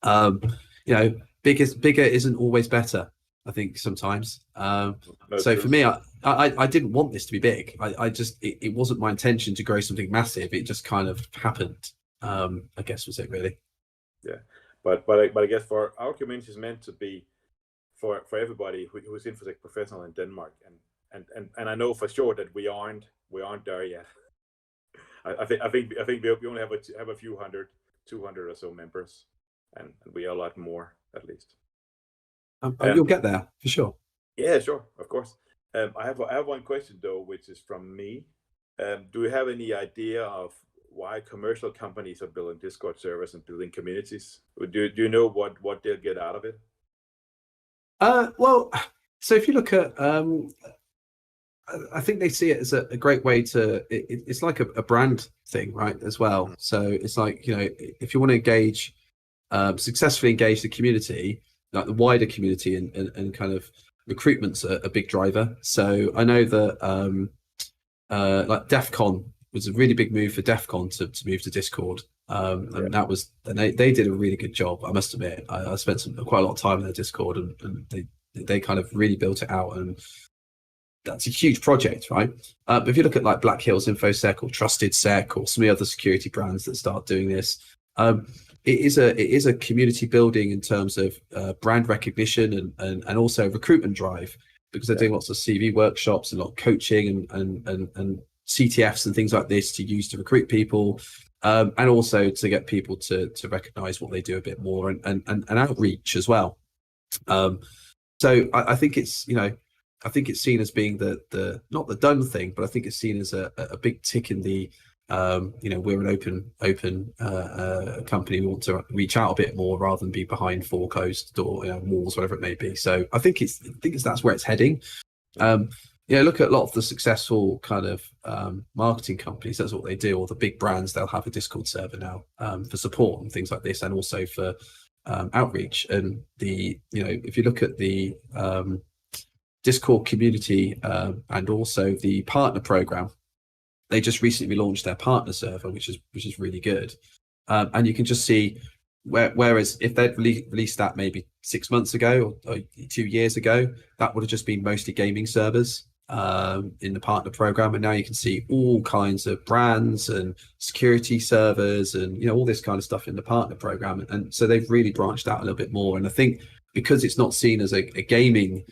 You know, bigger isn't always better, I think sometimes. So for me, I didn't want this to be big. I just it wasn't my intention to grow something massive. It just kind of happened. I guess was it really. Yeah, but I guess for our community is meant to be for everybody who's infosec professional in Denmark, and I know for sure that we aren't there yet. I think we only have a few hundred, 200 or so members, and we are a lot more at least. You'll get there for sure. Yeah, sure, of course. I have one question though, which is from me. Do you have any idea of why commercial companies are building Discord servers and building communities? Do you know what they'll get out of it? Well, so if you look at, I think they see it as a great way to. It's like a brand thing, right? As well. So it's like, you know, if you want to engage, successfully engage the community, like the wider community, and kind of recruitment's a big driver. So I know that like DEF CON was a really big move for DEF CON to move to Discord. And that was, and they did a really good job. I must admit, I spent quite a lot of time in their Discord, and they kind of really built it out, and that's a huge project, right? But if you look at like Black Hills InfoSec or Trusted Sec or some of the other security brands that start doing this, it is a community building in terms of brand recognition and also recruitment drive, because they're doing lots of CV workshops and a lot of coaching and CTFs and things like this to use to recruit people, and also to get people to recognize what they do a bit more, and outreach as well. So I think it's, you know, I think it's seen as being the not the done thing, but I think it's seen as a big tick in the, you know, we're an open company. We want to reach out a bit more rather than be behind four closed door, you know, walls, whatever it may be. So I think that's where it's heading. You know, look at a lot of the successful kind of marketing companies. That's what they do. Or the big brands, they'll have a Discord server now for support and things like this, and also for outreach. And you know, if you look at the Discord community and also the partner program, they just recently launched their partner server, which is really good. And you can just see whereas if they'd released that maybe 6 months ago or 2 years ago, that would have just been mostly gaming servers in the partner program, and now you can see all kinds of brands and security servers and, you know, all this kind of stuff in the partner program. And so they've really branched out a little bit more. And I think because it's not seen as a gaming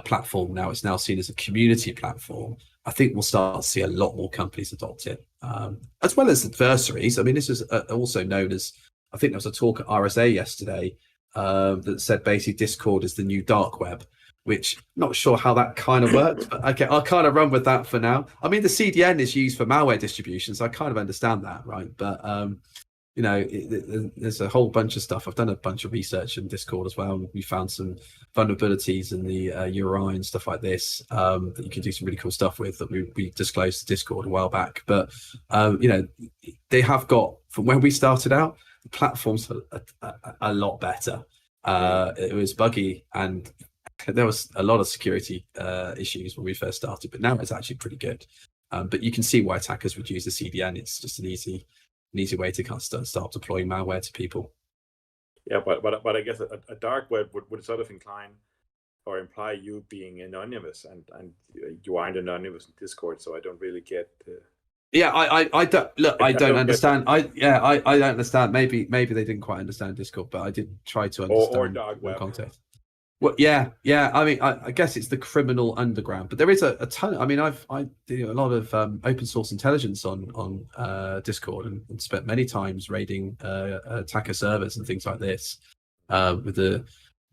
platform now, it's now seen as a community platform. I think we'll start to see a lot more companies adopt it, as well as adversaries. I mean, this is also known as, I think there was a talk at RSA yesterday that said basically Discord is the new dark web, which not sure how that kind of works, but okay, I'll kind of run with that for now. I mean, the CDN is used for malware distribution, so I kind of understand that, right? But you know, there's a whole bunch of stuff. I've done a bunch of research in Discord as well, and we found some vulnerabilities in the URI and stuff like this that you can do some really cool stuff with, that we disclosed to Discord a while back. But you know, they have got, from when we started out, the platform's a lot better. It was buggy, and there was a lot of security issues when we first started, but now it's actually pretty good. But you can see why attackers would use the CDN. It's just an easy way to kind of start deploying malware to people. Yeah, but I guess a dark web would sort of incline or imply you being anonymous, and you aren't anonymous in Discord, so I don't really get. Yeah, I don't look. I don't understand. I don't understand. Maybe they didn't quite understand Discord, but I did try to understand or dark the web context. Well, yeah. I mean, I guess it's the criminal underground, but there is a ton. I mean, I do a lot of open source intelligence on Discord and spent many times raiding attacker servers and things like this with the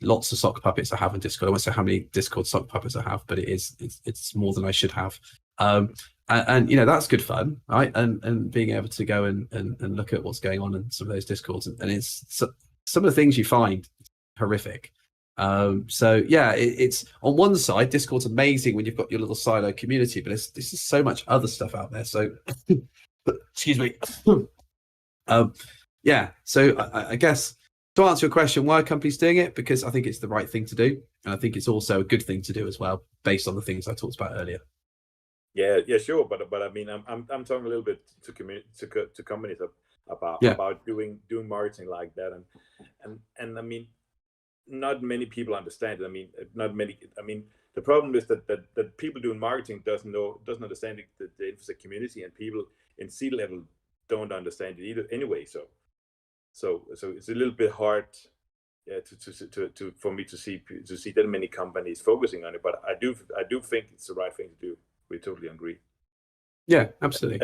lots of sock puppets I have on Discord. I won't say how many Discord sock puppets I have, but it's more than I should have. And that's good fun, right? And being able to go and look at what's going on in some of those Discords, and it's some of the things you find horrific. So yeah, it's on one side, Discord's amazing when you've got your little silo community, but there's just so much other stuff out there. So, excuse me. Yeah. So I guess to answer your question, why are companies doing it? Because I think it's the right thing to do, and I think it's also a good thing to do as well, based on the things I talked about earlier. Yeah, sure, but I mean, I'm talking a little bit to companies about doing marketing like that, and I mean, not many people understand it. I mean, not many. I mean, the problem is that people doing marketing doesn't understand the InfoSec community, and people in C level don't understand it either. Anyway, so it's a little bit hard, for me to see that many companies focusing on it. But I do think it's the right thing to do. We totally agree. Yeah, absolutely.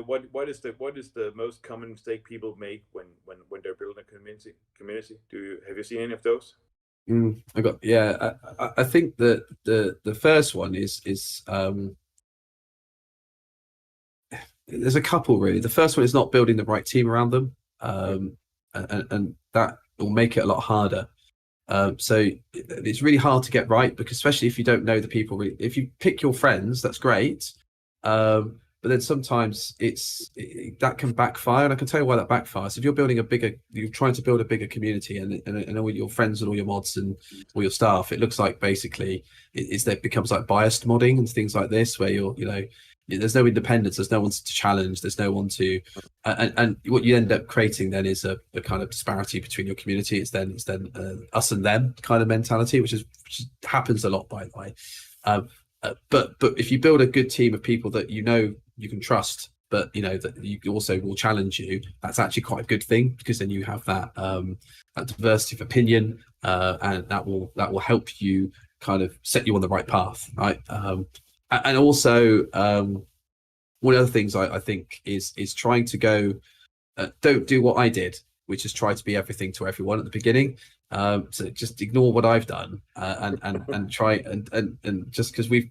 What is the most common mistake people make when they're building a community? Have you seen any of those? I think that the first one is there's a couple really. The first one is not building the right team around them, and that will make it a lot harder. So it's really hard to get right, because especially if you don't know the people. If you pick your friends, that's great. But then sometimes that can backfire, and I can tell you why that backfires. If you're trying to build a bigger community, and all your friends and all your mods and all your staff, it looks like basically it becomes like biased modding and things like this, where there's no independence, there's no one to challenge, there's no one to, and what you end up creating then is a kind of disparity between your community. It's then us and them kind of mentality, which happens a lot, by the way. But if you build a good team of people that you can trust, but that you also will challenge you, that's actually quite a good thing, because then you have that diversity of opinion, and that will help you kind of set you on the right path, right? And also one of the things I think is trying to go, don't do what I did, which is try to be everything to everyone at the beginning. So just ignore what I've done, and try and just because we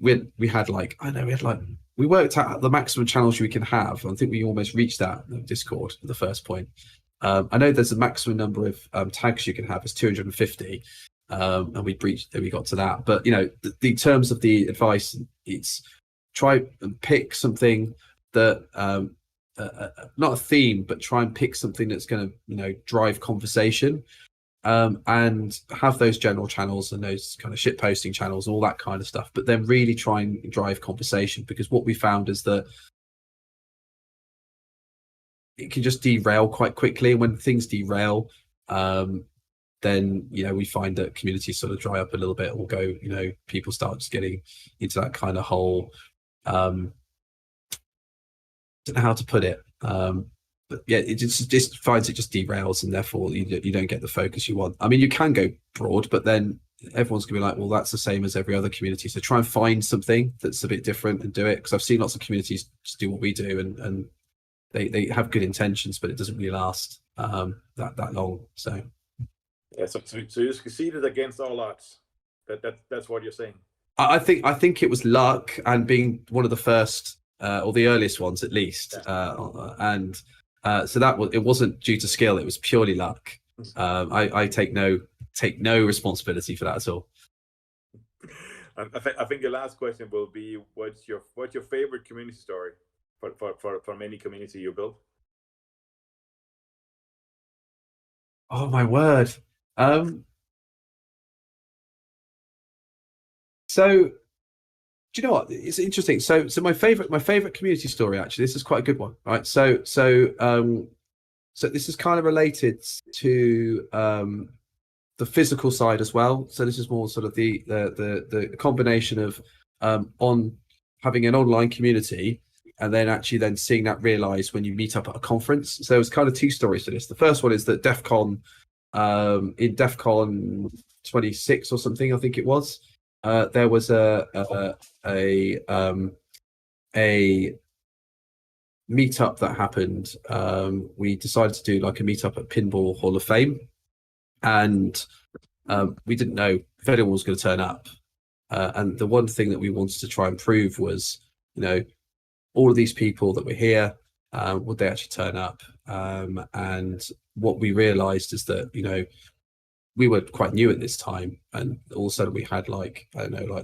worked out the maximum channels we can have. I think we almost reached that in Discord at the first point. I know there's a maximum number of tags you can have is 250, and we got to that. But the terms of the advice, it's try and pick something that not a theme, but try and pick something that's going to drive conversation. And have those general channels and those kind of shit posting channels, all that kind of stuff, but then really try and drive conversation, because what we found is that it can just derail quite quickly. When things derail, then we find that communities sort of dry up a little bit, or go, people start just getting into that kind of whole I don't know how to put it, but yeah, it just finds it just derails, and therefore you don't get the focus you want. I mean, you can go broad, but then everyone's gonna be like, well, that's the same as every other community. So try and find something that's a bit different and do it. Because I've seen lots of communities just do what we do, and they have good intentions, but it doesn't really last that long. So yeah, so you succeeded against all odds. That's what you're saying. I think it was luck, and being one of the first or the earliest ones at least, and. So it wasn't due to skill; it was purely luck. I take no responsibility for that at all. I think your last question will be, what's your favorite community story from any community you built? Oh my word! So, do you know what? It's interesting. So my favorite community story, actually, this is quite a good one, right? So this is kind of related to the physical side as well. So this is more sort of the combination of on having an online community, and then actually seeing that realized when you meet up at a conference. So there's kind of two stories to this. The first one is that DEF CON in DEFCON 26 or something, I think it was. There was a meetup that happened. We decided to do like a meetup at Pinball Hall of Fame, and we didn't know if anyone was going to turn up. And the one thing that we wanted to try and prove was, all of these people that were here, would they actually turn up? And what we realized is that, we were quite new at this time, and all of a sudden we had like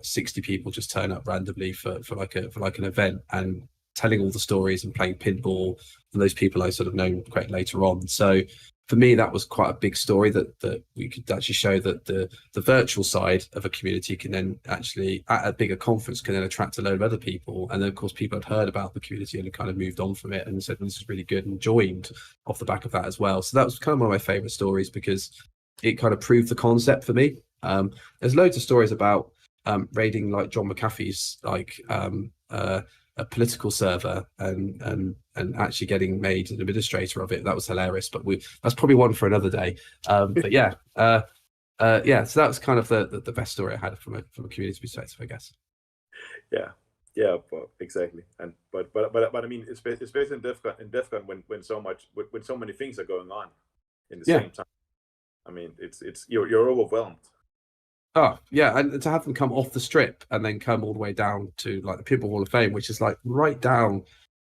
60 people just turn up randomly for an event and telling all the stories and playing pinball, and those people I sort of known quite later on. So for me, that was quite a big story that we could actually show that the virtual side of a community can then actually, at a bigger conference, can then attract a load of other people. And then of course people had heard about the community and had kind of moved on from it and said, well, this is really good, and joined off the back of that as well. So that was kind of one of my favorite stories, because it kind of proved the concept for me. There's loads of stories about raiding like John McAfee's a political server and actually getting made an administrator of it. That was hilarious, but that's probably one for another day. But yeah, so that was kind of the best story I had from a community perspective, I guess. Yeah, well, exactly. And but I mean, especially in DEFCON when so many things are going on in the same time. I mean, you're overwhelmed. Oh yeah, and to have them come off the strip and then come all the way down to like the Pinball Hall of Fame, which is like right down,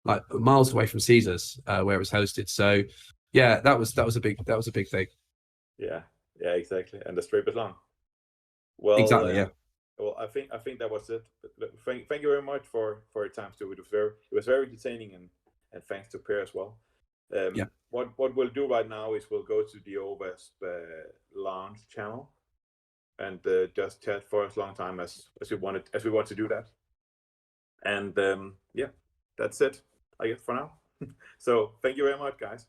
like miles away from Caesars, where it was hosted. So yeah, that was a big thing. Yeah, exactly. And the strip is long. Well, exactly. Yeah. Well, I think that was it. Thank you very much for your time, Stu. It was very entertaining, and thanks to Per as well. What we'll do right now is we'll go to the OWASP launch channel and just chat for as long time as we want to do that. And that's it, I guess, for now. So thank you very much, guys.